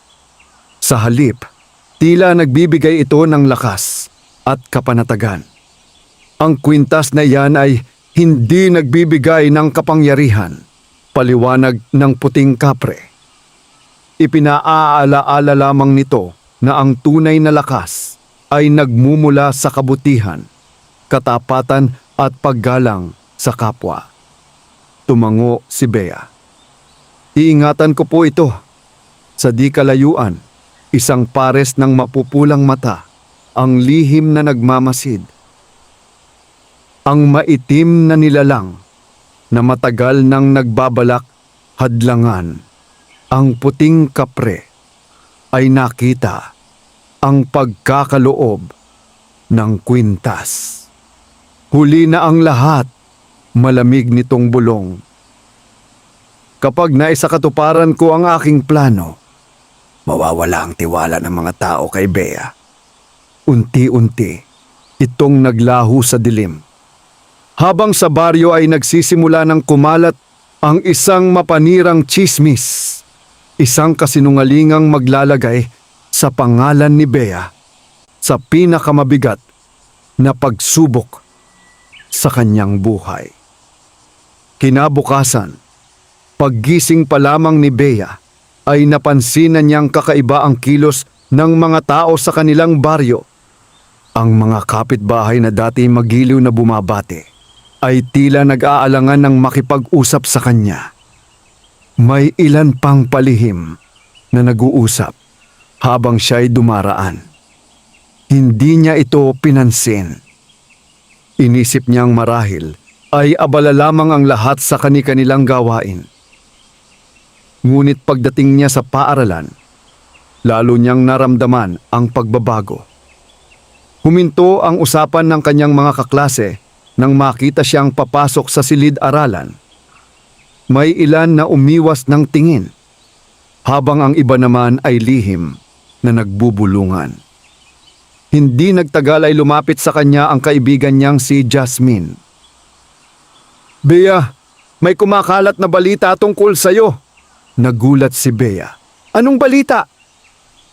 Sa halip, tila nagbibigay ito ng lakas at kapanatagan. Ang kwintas na iyan ay hindi nagbibigay ng kapangyarihan, paliwanag ng puting kapre. Ipinaaala-ala lamang nito na ang tunay na lakas ay nagmumula sa kabutihan, katapatan at paggalang sa kapwa. Tumango si Bea. "Iingatan ko po ito." Sa di kalayuan, isang pares ng mapupulang mata ang lihim na nagmamasid. Ang maitim na nilalang na matagal nang nagbabalak hadlangan ang puting kapre ay nakita ang pagkakaloob ng kwintas. Huli na ang lahat, malamig nitong bulong. "Kapag naisakatuparan ko ang aking plano, mawawala ang tiwala ng mga tao kay Bea." Unti-unti, itong naglaho sa dilim. Habang sa baryo ay nagsisimula ng kumalat ang isang mapanirang tsismis, isang kasinungalingang maglalagay sa pangalan ni Bea sa pinakamabigat na pagsubok sa kanyang buhay. Kinabukasan, paggising pa lamang ni Bea ay napansinan niyang kakaiba ang kilos ng mga tao sa kanilang baryo. Ang mga kapitbahay na dati magiliw na bumabati ay tila nag-aalangan ng makipag-usap sa kanya. May ilan pang palihim na nag-uusap habang siya'y dumaraan. Hindi niya ito pinansin. Inisip niyang marahil ay abala lamang ang lahat sa kani-kanilang gawain. Ngunit pagdating niya sa paaralan, lalo niyang naramdaman ang pagbabago. Huminto ang usapan ng kanyang mga kaklase nang makita siyang papasok sa silid-aralan. May ilan na umiwas ng tingin, habang ang iba naman ay lihim na nagbubulungan. Hindi nagtagal ay lumapit sa kanya ang kaibigan niyang si Jasmine. "Bea, may kumakalat na balita tungkol sa'yo." Nagulat si Bea. "Anong balita?"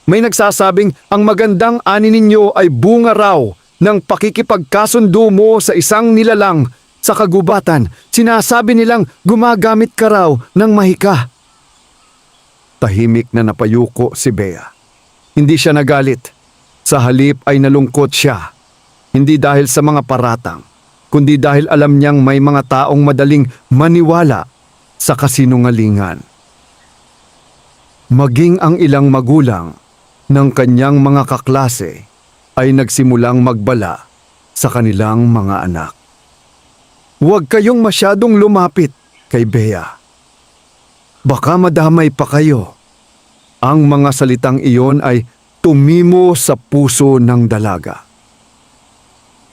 "May nagsasabing ang magandang ani ninyo ay bunga raw ng pakikipagkasundo mo sa isang nilalang sa kagubatan. Sinasabi nilang gumagamit ka raw ng mahika." Tahimik na napayuko si Bea. Hindi siya nagalit. Sa halip ay nalungkot siya. Hindi dahil sa mga paratang, kundi dahil alam niyang may mga taong madaling maniwala sa kasinungalingan. Maging ang ilang magulang ng kanyang mga kaklase ay nagsimulang magbala sa kanilang mga anak. "Huwag kayong masyadong lumapit kay Bea. Baka madamay pa kayo." Ang mga salitang iyon ay tumimo sa puso ng dalaga.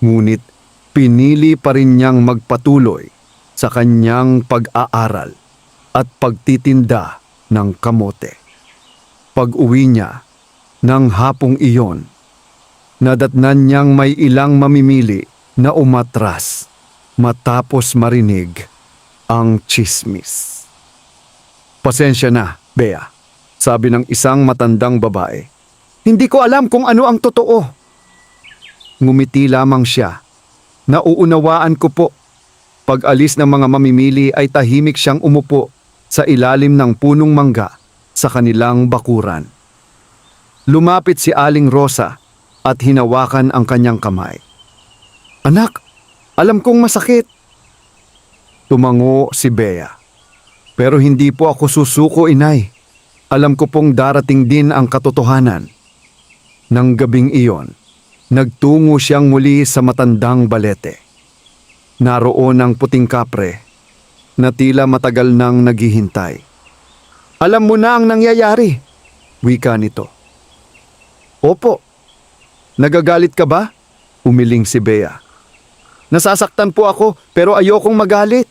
Ngunit pinili pa rin niyang magpatuloy sa kanyang pag-aaral at pagtitinda ng kamote. Pag-uwi niya ng hapong iyon, nadatnan niyang may ilang mamimili na umatras matapos marinig ang tsismis. "Pasensya na, Bea," sabi ng isang matandang babae. "Hindi ko alam kung ano ang totoo." Ngumiti lamang siya. "Nauunawaan ko po." Pag-alis ng mga mamimili ay tahimik siyang umupo sa ilalim ng punong mangga sa kanilang bakuran. Lumapit si Aling Rosa at hinawakan ang kanyang kamay. "Anak, alam kong masakit." Tumango si Bea. "Pero hindi po ako susuko, inay. Alam ko pong darating din ang katotohanan." Nang gabing iyon, nagtungo siyang muli sa matandang balete. Naroon ang puting kapre na tila matagal nang naghihintay. "Alam mo na ang nangyayari," wika nito. "Opo." "Nagagalit ka ba?" umiling si Bea. "Nasasaktan po ako pero ayokong magalit."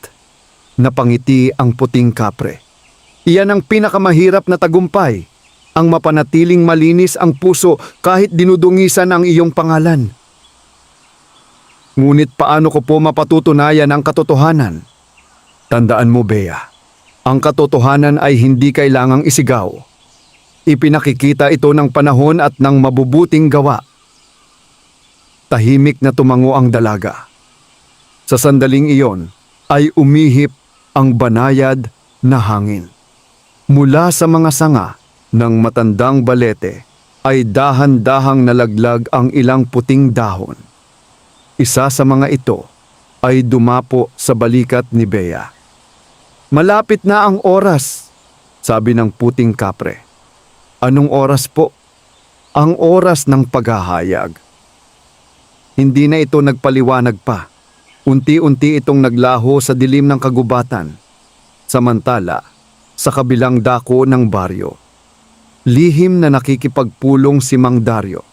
Napangiti ang puting kapre. "Iyan ang pinakamahirap na tagumpay, ang mapanatiling malinis ang puso kahit dinudungisan ang iyong pangalan." "Ngunit paano ko po mapatutunayan ang katotohanan?" "Tandaan mo, Bea, ang katotohanan ay hindi kailangang isigaw. Ipinakikita ito ng panahon at ng mabubuting gawa." Tahimik na tumango ang dalaga. Sa sandaling iyon ay umihip ang banayad na hangin. Mula sa mga sanga ng matandang balete ay dahan-dahang nalaglag ang ilang puting dahon. Isa sa mga ito ay dumapo sa balikat ni Bea. "Malapit na ang oras," sabi ng puting kapre. "Anong oras po?" "Ang oras ng paghahayag." Hindi na ito nagpaliwanag pa. Unti-unti itong naglaho sa dilim ng kagubatan. Samantala, sa kabilang dako ng baryo, lihim na nakikipagpulong si Mang Dario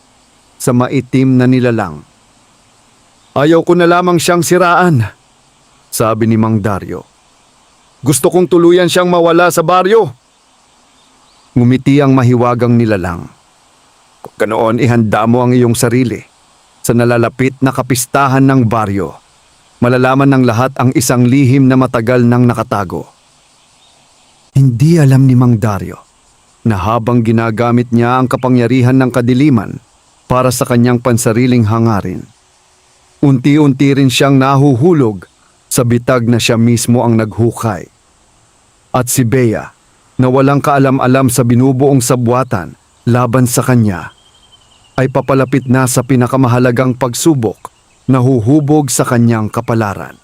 sa maitim na nilalang. "Ayaw ko na lamang siyang siraan," sabi ni Mang Dario. "Gusto kong tuluyan siyang mawala sa baryo." Ngumiti ang mahiwagang nilalang. "Kung ganoon, ihanda mo ang iyong sarili. Sa nalalapit na kapistahan ng baryo, malalaman ng lahat ang isang lihim na matagal nang nakatago." Hindi alam ni Mang Dario na habang ginagamit niya ang kapangyarihan ng kadiliman para sa kanyang pansariling hangarin, unti-unti rin siyang nahuhulog sa bitag na siya mismo ang naghukay. At si Bea, na walang kaalam-alam sa binubuong sabwatan laban sa kanya, ay papalapit na sa pinakamahalagang pagsubok na huhubog sa kanyang kapalaran.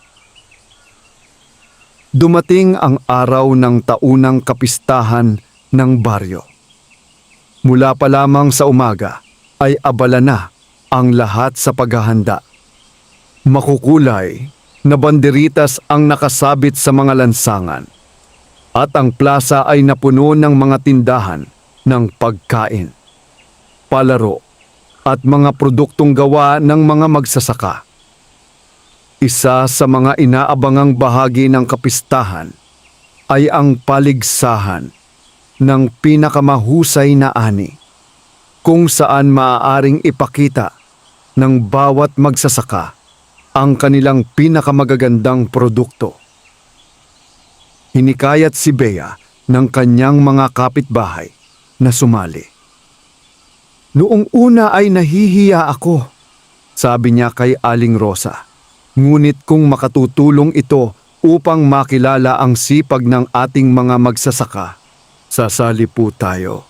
Dumating ang araw ng taunang kapistahan ng baryo. Mula pa lamang sa umaga ay abala na ang lahat sa paghahanda. Makukulay na banderitas ang nakasabit sa mga lansangan at ang plaza ay napuno ng mga tindahan ng pagkain, palaro at mga produktong gawa ng mga magsasaka. Isa sa mga inaabangang bahagi ng kapistahan ay ang paligsahan ng pinakamahusay na ani, kung saan maaaring ipakita ng bawat magsasaka ang kanilang pinakamagagandang produkto. Hinikayat si Bea ng kanyang mga kapitbahay na sumali. Noong una ay nahihiya ako, sabi niya kay Aling Rosa. Ngunit kung makatutulong ito upang makilala ang sipag ng ating mga magsasaka, sasali po tayo.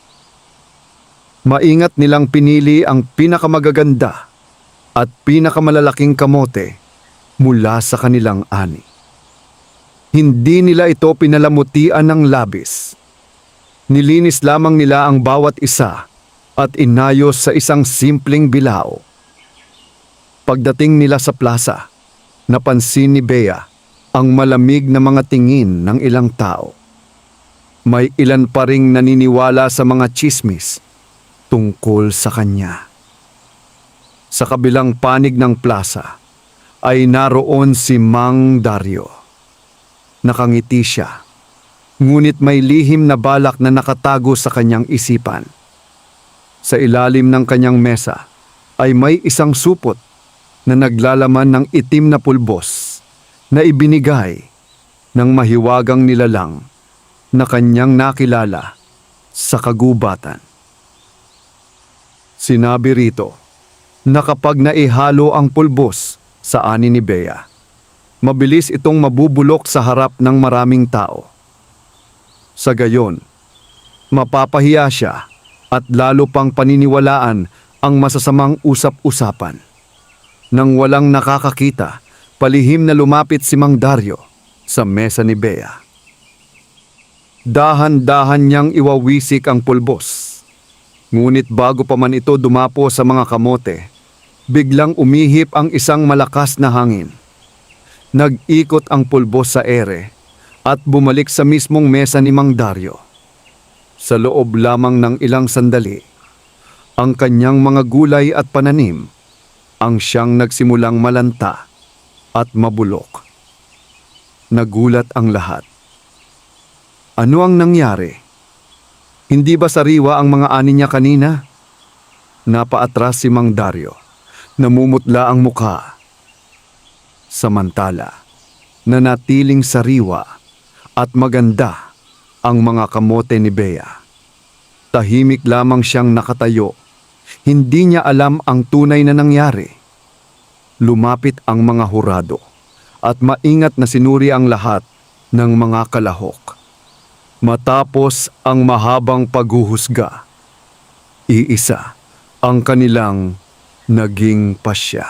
Maingat nilang pinili ang pinakamagaganda at pinakamalalaking kamote mula sa kanilang ani. Hindi nila ito pinalamutian ng labis. Nilinis lamang nila ang bawat isa at inayos sa isang simpleng bilao. Pagdating nila sa plaza, napansin ni Bea ang malamig na mga tingin ng ilang tao. May ilan pa ring naniniwala sa mga tsismis tungkol sa kanya. Sa kabilang panig ng plaza ay naroon si Mang Dario. Nakangiti siya, ngunit may lihim na balak na nakatago sa kanyang isipan. Sa ilalim ng kanyang mesa ay may isang supot na naglalaman ng itim na pulbos na ibinigay ng mahiwagang nilalang na kanyang nakilala sa kagubatan. Sinabi rito na kapag naihalo ang pulbos sa ani ni Bea, mabilis itong mabubulok sa harap ng maraming tao. Sa gayon, mapapahiya siya at lalo pang paniniwalaan ang masasamang usap-usapan. Nang walang nakakakita, palihim na lumapit si Mang Dario sa mesa ni Bea. Dahan-dahan niyang iwawisik ang pulbos. Ngunit bago pa man ito dumapo sa mga kamote, biglang umihip ang isang malakas na hangin. Nag-ikot ang pulbos sa ere at bumalik sa mismong mesa ni Mang Dario. Sa loob lamang ng ilang sandali, ang kanyang mga gulay at pananim ang siyang nagsimulang malanta at mabulok. Nagulat ang lahat. Ano ang nangyari? Hindi ba sariwa ang mga ani niya kanina? Napaatras si Mang Dario. Namumutla ang mukha. Samantala, nanatiling sariwa at maganda ang mga kamote ni Bea. Tahimik lamang siyang nakatayo. Hindi niya alam ang tunay na nangyari. Lumapit ang mga hurado at maingat na sinuri ang lahat ng mga kalahok. Matapos ang mahabang paghuhusga, iisa ang kanilang naging pasya.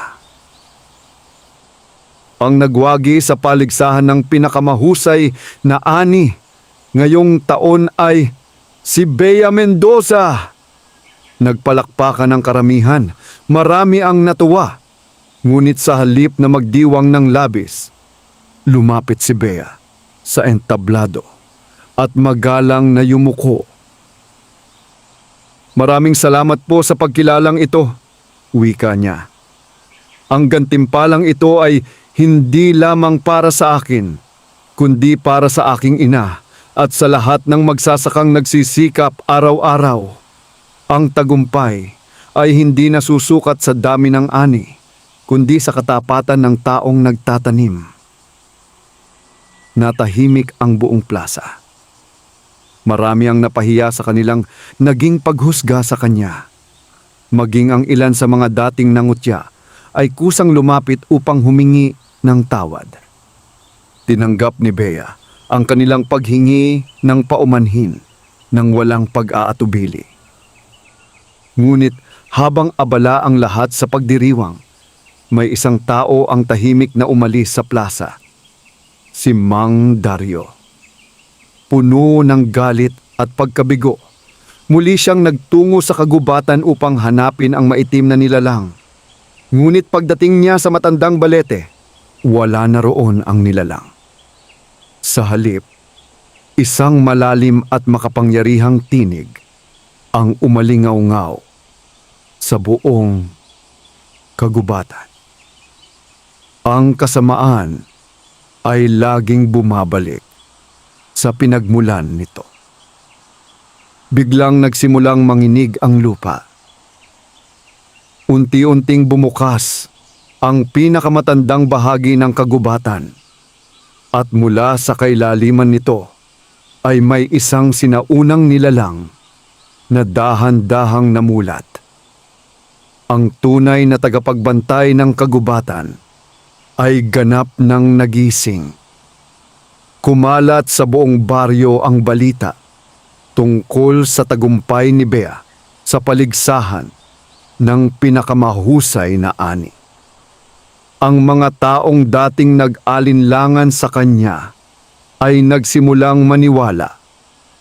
Ang nagwagi sa paligsahan ng pinakamahusay na ani ngayong taon ay si Bea Mendoza. Nagpalakpakan ng karamihan, marami ang natuwa. Ngunit sa halip na magdiwang ng labis, lumapit si Bea sa entablado at magalang na yumuko. Maraming salamat po sa pagkilalang ito, wika niya. Ang gantimpalang ito ay hindi lamang para sa akin, kundi para sa aking ina at sa lahat ng magsasakang nagsisikap araw-araw. Ang tagumpay ay hindi nasusukat sa dami ng ani, kundi sa katapatan ng taong nagtatanim. Natahimik ang buong plaza. Marami ang napahiya sa kanilang naging paghusga sa kanya. Maging ang ilan sa mga dating nangutya ay kusang lumapit upang humingi ng tawad. Tinanggap ni Bea ang kanilang paghingi ng paumanhin nang walang pag-aatubili. Ngunit habang abala ang lahat sa pagdiriwang, may isang tao ang tahimik na umalis sa plaza. Si Mang Dario. Puno ng galit at pagkabigo, muli siyang nagtungo sa kagubatan upang hanapin ang maitim na nilalang. Ngunit pagdating niya sa matandang balete, wala na roon ang nilalang. Sa halip, isang malalim at makapangyarihang tinig ang umalingaw-ngaw sa buong kagubatan. Ang kasamaan ay laging bumabalik sa pinagmulan nito. Biglang nagsimulang manginig ang lupa. Unti-unting bumukas ang pinakamatandang bahagi ng kagubatan at mula sa kailaliman nito ay may isang sinaunang nilalang na dahan-dahang namulat. Ang tunay na tagapagbantay ng kagubatan ay ganap ng nagising. Kumalat sa buong baryo ang balita tungkol sa tagumpay ni Bea sa paligsahan ng pinakamahusay na ani. Ang mga taong dating nag-alinlangan sa kanya ay nagsimulang maniwala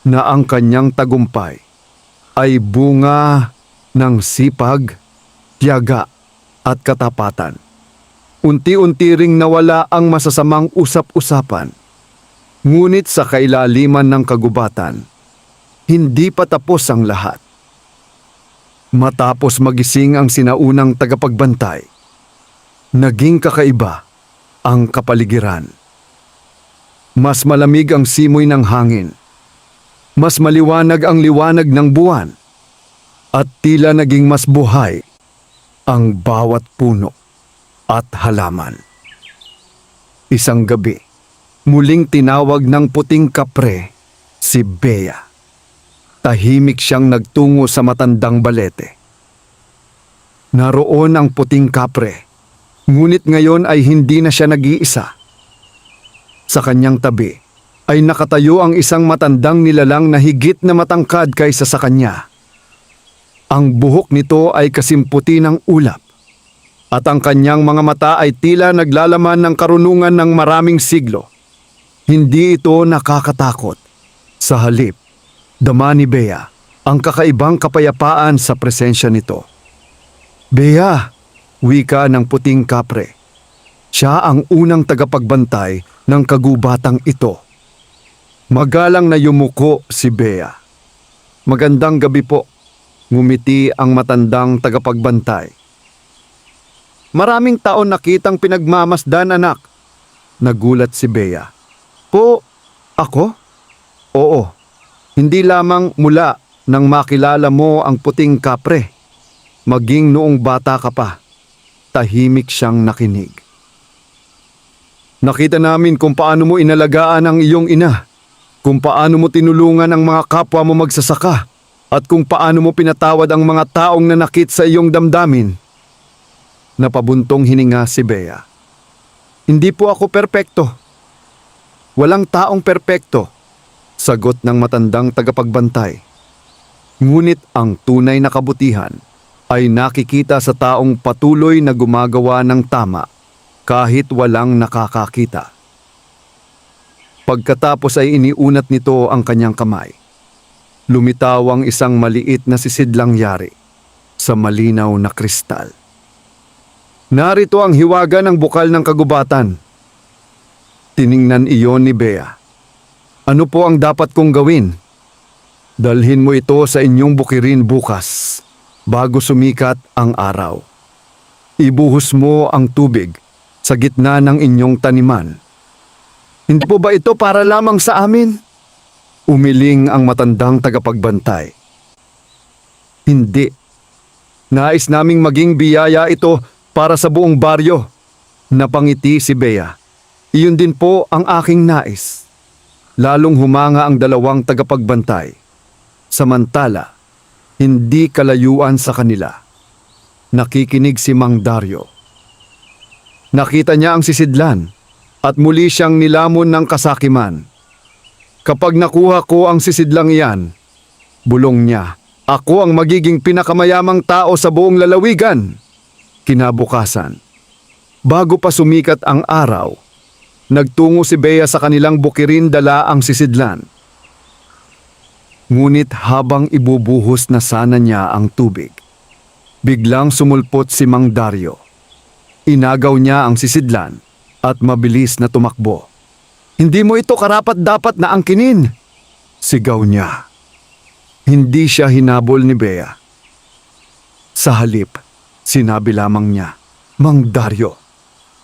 na ang kanyang tagumpay ay bunga ng sipag, tiyaga at katapatan. Unti-unti ring nawala ang masasamang usap-usapan. Ngunit sa kailaliman ng kagubatan, hindi pa tapos ang lahat. Matapos magising ang sinaunang tagapagbantay, naging kakaiba ang kapaligiran. Mas malamig ang simoy ng hangin. Mas maliwanag ang liwanag ng buwan. At tila naging mas buhay ang bawat puno at halaman. Isang gabi, muling tinawag ng puting kapre si Bea. Tahimik siyang nagtungo sa matandang balete. Naroon ang puting kapre, ngunit ngayon ay hindi na siya nag-iisa. Sa kanyang tabi ay nakatayo ang isang matandang nilalang na higit na matangkad kaysa sa kanya. Ang buhok nito ay kasimputi ng ulap at ang kanyang mga mata ay tila naglalaman ng karunungan ng maraming siglo. Hindi ito nakakatakot. Sa halip, dama ni Bea ang kakaibang kapayapaan sa presensya nito. Bea, wika ng puting kapre. Siya ang unang tagapagbantay ng kagubatang ito. Magalang na yumuko si Bea. Magandang gabi po, ngumiti ang matandang tagapagbantay. Maraming taon nakitang pinagmamasdan, anak. Nagulat si Bea. Po, ako? Oo, hindi lamang mula nang makilala mo ang puting kapre. Maging noong bata ka pa, tahimik siyang nakinig. Nakita namin kung paano mo inalagaan ang iyong ina, kung paano mo tinulungan ang mga kapwa mo magsasaka, at kung paano mo pinatawad ang mga taong nanakit sa iyong damdamin. Napabuntong hininga si Bea. Hindi po ako perpekto. Walang taong perpekto, sagot ng matandang tagapagbantay. Ngunit ang tunay na kabutihan ay nakikita sa taong patuloy na gumagawa ng tama kahit walang nakakakita. Pagkatapos ay iniunat nito ang kanyang kamay. Lumitaw ang isang maliit na sisidlang yari sa malinaw na kristal. Narito ang hiwaga ng bukal ng kagubatan. Tiningnan iyon ni Bea. Ano po ang dapat kong gawin? Dalhin mo ito sa inyong bukirin bukas, bago sumikat ang araw. Ibuhos mo ang tubig sa gitna ng inyong taniman. Hindi po ba ito para lamang sa amin? Umiling ang matandang tagapagbantay. Hindi. Nais naming maging biyaya ito para sa buong baryo. Napangiti si Bea. Iyon din po ang aking nais. Lalong humanga ang dalawang tagapagbantay. Samantala, hindi kalayuan sa kanila. Nakikinig si Mang Dario. Nakita niya ang sisidlan at muli siyang nilamon ng kasakiman. Kapag nakuha ko ang sisidlang iyan, bulong niya, ako ang magiging pinakamayamang tao sa buong lalawigan. Kinabukasan, bago pa sumikat ang araw, nagtungo si Bea sa kanilang bukirin dala ang sisidlan. Ngunit habang ibubuhos na sana niya ang tubig, biglang sumulpot si Mang Dario. Inagaw niya ang sisidlan at mabilis na tumakbo. Hindi mo ito karapat-dapat na angkinin, sigaw niya. Hindi siya hinabol ni Bea. Sa halip, sinabi lamang niya, "Mang Dario,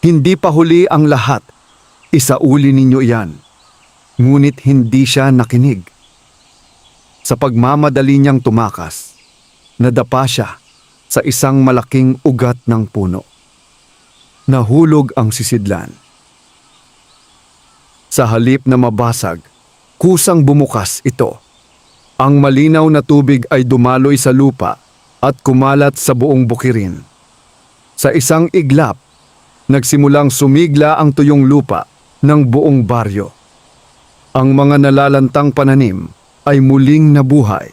hindi pa huli ang lahat. Isauli ninyo iyan." Ngunit hindi siya nakinig. Sa pagmamadali niyang tumakas, nadapa siya sa isang malaking ugat ng puno. Nahulog ang sisidlan. Sa halip na mabasag, kusang bumukas ito. Ang malinaw na tubig ay dumaloy sa lupa at kumalat sa buong bukirin. Sa isang iglap, nagsimulang sumigla ang tuyong lupa ng buong baryo. Ang mga nalalantang pananim ay muling nabuhay.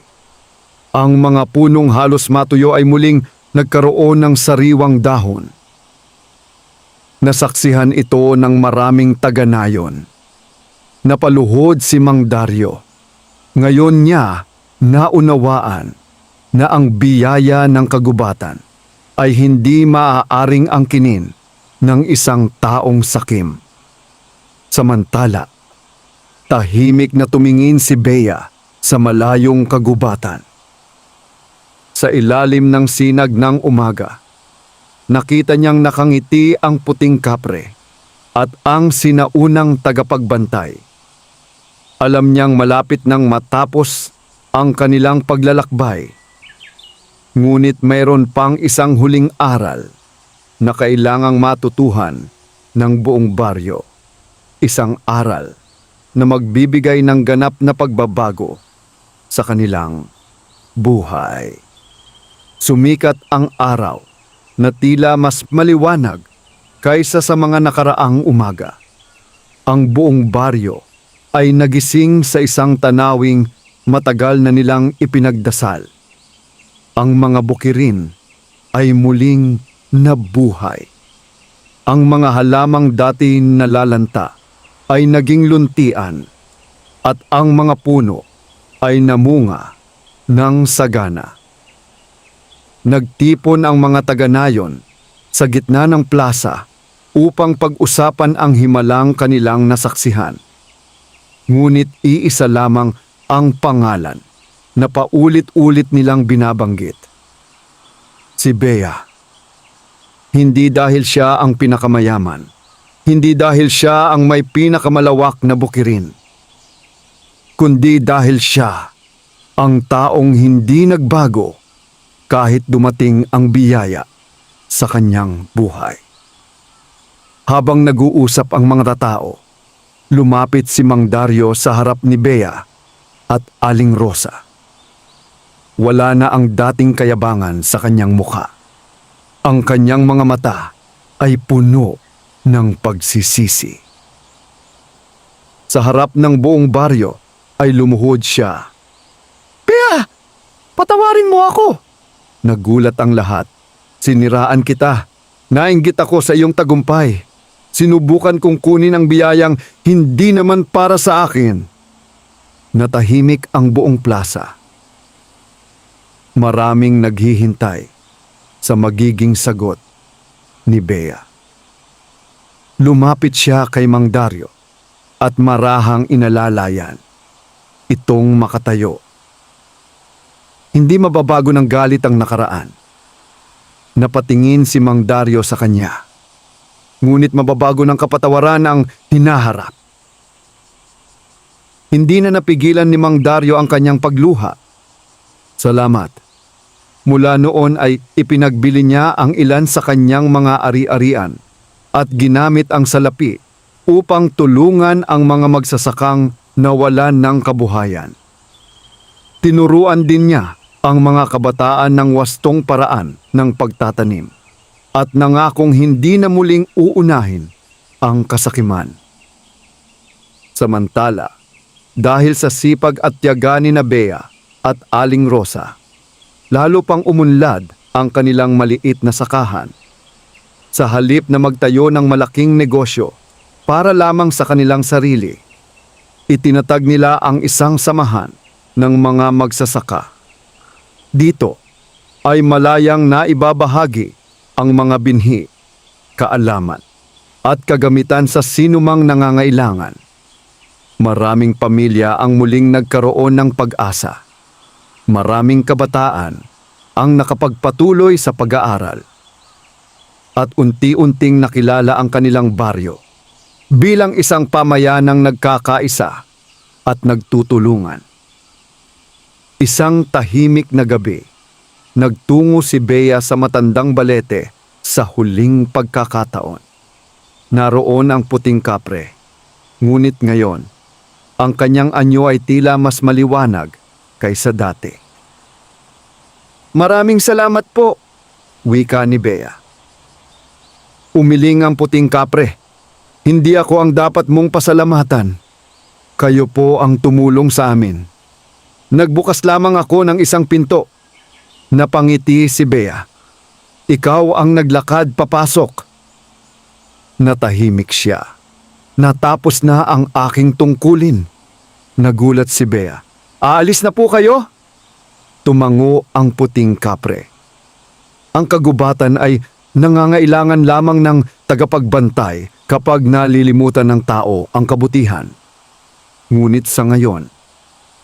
Ang mga punong halos matuyo ay muling nagkaroon ng sariwang dahon. Nasaksihan ito ng maraming taga-nayon. Napaluhod si Mang Dario. Ngayon niya naunawaan na ang biyaya ng kagubatan ay hindi maaaring angkinin ng isang taong sakim. Samantala, tahimik na tumingin si Bea sa malayong kagubatan. Sa ilalim ng sinag ng umaga, nakita niyang nakangiti ang puting kapre at ang sinaunang tagapagbantay. Alam niyang malapit nang matapos ang kanilang paglalakbay. Ngunit mayroon pang isang huling aral na kailangang matutuhan ng buong baryo. Isang aral na magbibigay ng ganap na pagbabago sa kanilang buhay. Sumikat ang araw na tila mas maliwanag kaysa sa mga nakaraang umaga. Ang buong baryo ay nagising sa isang tanawing matagal na nilang ipinagdasal. Ang mga bukirin ay muling nabuhay. Ang mga halamang dati nalalanta ay naging luntian at ang mga puno ay namunga ng sagana. Nagtipon ang mga taga-nayon sa gitna ng plaza upang pag-usapan ang himalang kanilang nasaksihan. Ngunit iisa lamang ang pangalan na paulit-ulit nilang binabanggit. Si Bea. Hindi dahil siya ang pinakamayaman. Hindi dahil siya ang may pinakamalawak na bukirin. Kundi dahil siya ang taong hindi nagbago kahit dumating ang biyaya sa kanyang buhay. Habang nag-uusap ang mga tao, lumapit si Mang Dario sa harap ni Bea at Aling Rosa. Wala na ang dating kayabangan sa kanyang mukha. Ang kanyang mga mata ay puno ng pagsisisi. Sa harap ng buong baryo ay lumuhod siya. "Bea, patawarin mo ako!" Nagulat ang lahat. "Siniraan kita. Nainggit ako sa iyong tagumpay. Sinubukan kong kunin ang biyayang hindi naman para sa akin." Natahimik ang buong plaza. Maraming naghihintay sa magiging sagot ni Bea. Lumapit siya kay Mang Dario at marahang inalalayan itong makatayo. Hindi mababago ng galit ang nakaraan. Napatingin si Mang Dario sa kanya. Ngunit mababago ng kapatawaran ang hinaharap. Hindi na napigilan ni Mang Dario ang kanyang pagluha. Salamat. Mula noon ay ipinagbili niya ang ilan sa kanyang mga ari-arian at ginamit ang salapi upang tulungan ang mga magsasakang nawalan ng kabuhayan. Tinuruan din niya ang mga kabataan ng wastong paraan ng pagtatanim at nangakong hindi na muling uunahin ang kasakiman. Samantala, dahil sa sipag at tiyaga ni Bea at Aling Rosa, lalo pang umunlad ang kanilang maliit na sakahan. Sa halip na magtayo ng malaking negosyo para lamang sa kanilang sarili, itinatag nila ang isang samahan ng mga magsasaka. Dito ay malayang naibabahagi ang mga binhi, kaalaman at kagamitan sa sinumang nangangailangan. Maraming pamilya ang muling nagkaroon ng pag-asa. Maraming kabataan ang nakapagpatuloy sa pag-aaral. At unti-unting nakilala ang kanilang baryo bilang isang pamayanang nagkakaisa at nagtutulungan. Isang tahimik na gabi, nagtungo si Bea sa matandang balete sa huling pagkakataon. Naroon ang puting kapre, ngunit ngayon, ang kanyang anyo ay tila mas maliwanag kaysa dati. "Maraming salamat po," wika ni Bea. Umiling ang puting kapre. "Hindi ako ang dapat mong pasalamatan. Kayo po ang tumulong sa amin. Nagbukas lamang ako ng isang pinto." Napangiti si Bea. "Ikaw ang naglakad papasok." Natahimik siya. "Natapos na ang aking tungkulin." Nagulat si Bea. "Aalis na po kayo?" Tumango ang puting kapre. Ang kagubatan ay nangangailangan lamang ng tagapagbantay kapag nalilimutan ng tao ang kabutihan. Ngunit sa ngayon,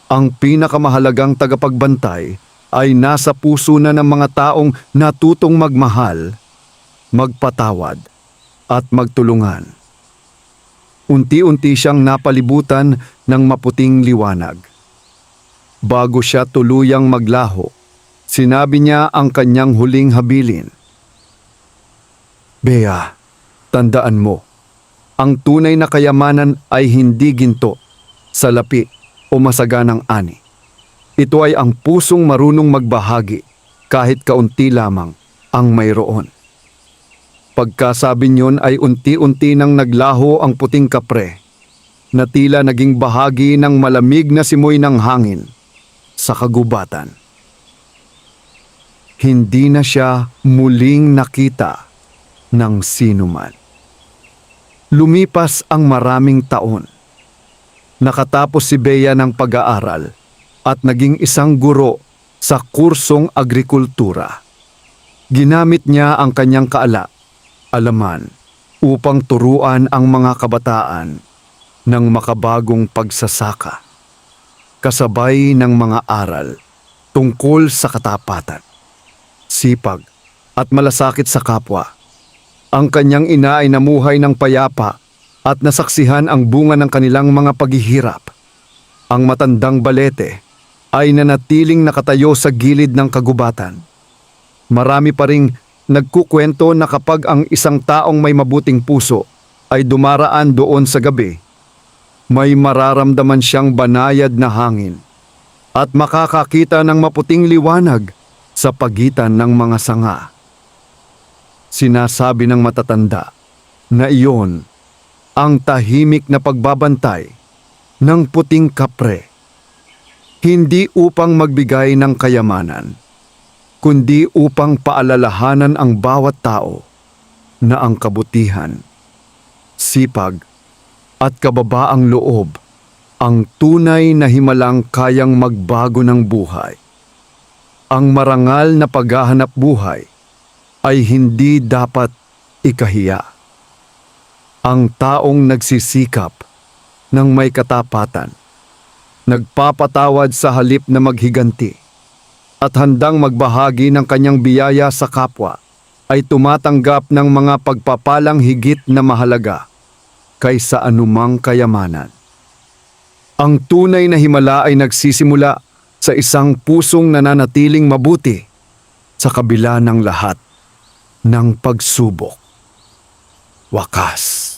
ang pinakamahalagang tagapagbantay ay nasa puso na ng mga taong natutong magmahal, magpatawad, at magtulungan. Unti-unti siyang napalibutan ng maputing liwanag. Bago siya tuluyang maglaho, sinabi niya ang kanyang huling habilin. "Bea, tandaan mo, ang tunay na kayamanan ay hindi ginto, salapi o masaganang ani. Ito ay ang pusong marunong magbahagi kahit kaunti lamang ang mayroon." Pagkasabi niyon ay unti-unti nang naglaho ang puting kapre, na tila naging bahagi ng malamig na simoy ng hangin sa kagubatan. Hindi na siya muling nakita ng sinuman. Lumipas ang maraming taon. Nakatapos si Bea ng pag-aaral at naging isang guro sa kursong agrikultura. Ginamit niya ang kanyang alaman upang turuan ang mga kabataan ng makabagong pagsasaka, kasabay ng mga aral tungkol sa katapatan, sipag at malasakit sa kapwa. Ang kanyang ina ay namuhay ng payapa at nasaksihan ang bunga ng kanilang mga paghihirap. Ang matandang balete ay nanatiling nakatayo sa gilid ng kagubatan. Marami pa ring nagkukwento na kapag ang isang taong may mabuting puso ay dumaraan doon sa gabi, may mararamdaman siyang banayad na hangin at makakakita ng maputing liwanag sa pagitan ng mga sanga. Sinasabi ng matatanda na iyon ang tahimik na pagbabantay ng puting kapre, hindi upang magbigay ng kayamanan, kundi upang paalalahanan ang bawat tao na ang kabutihan, sipag at kababaang loob ang tunay na himalang kayang magbago ng buhay. Ang marangal na paghahanap buhay ay hindi dapat ikahiya. Ang taong nagsisikap ng may katapatan, nagpapatawad sa halip na maghiganti, at handang magbahagi ng kanyang biyaya sa kapwa, ay tumatanggap ng mga pagpapalang higit na mahalaga kaysa anumang kayamanan. Ang tunay na himala ay nagsisimula sa isang pusong nananatiling mabuti sa kabila ng lahat ng pagsubok. Wakas.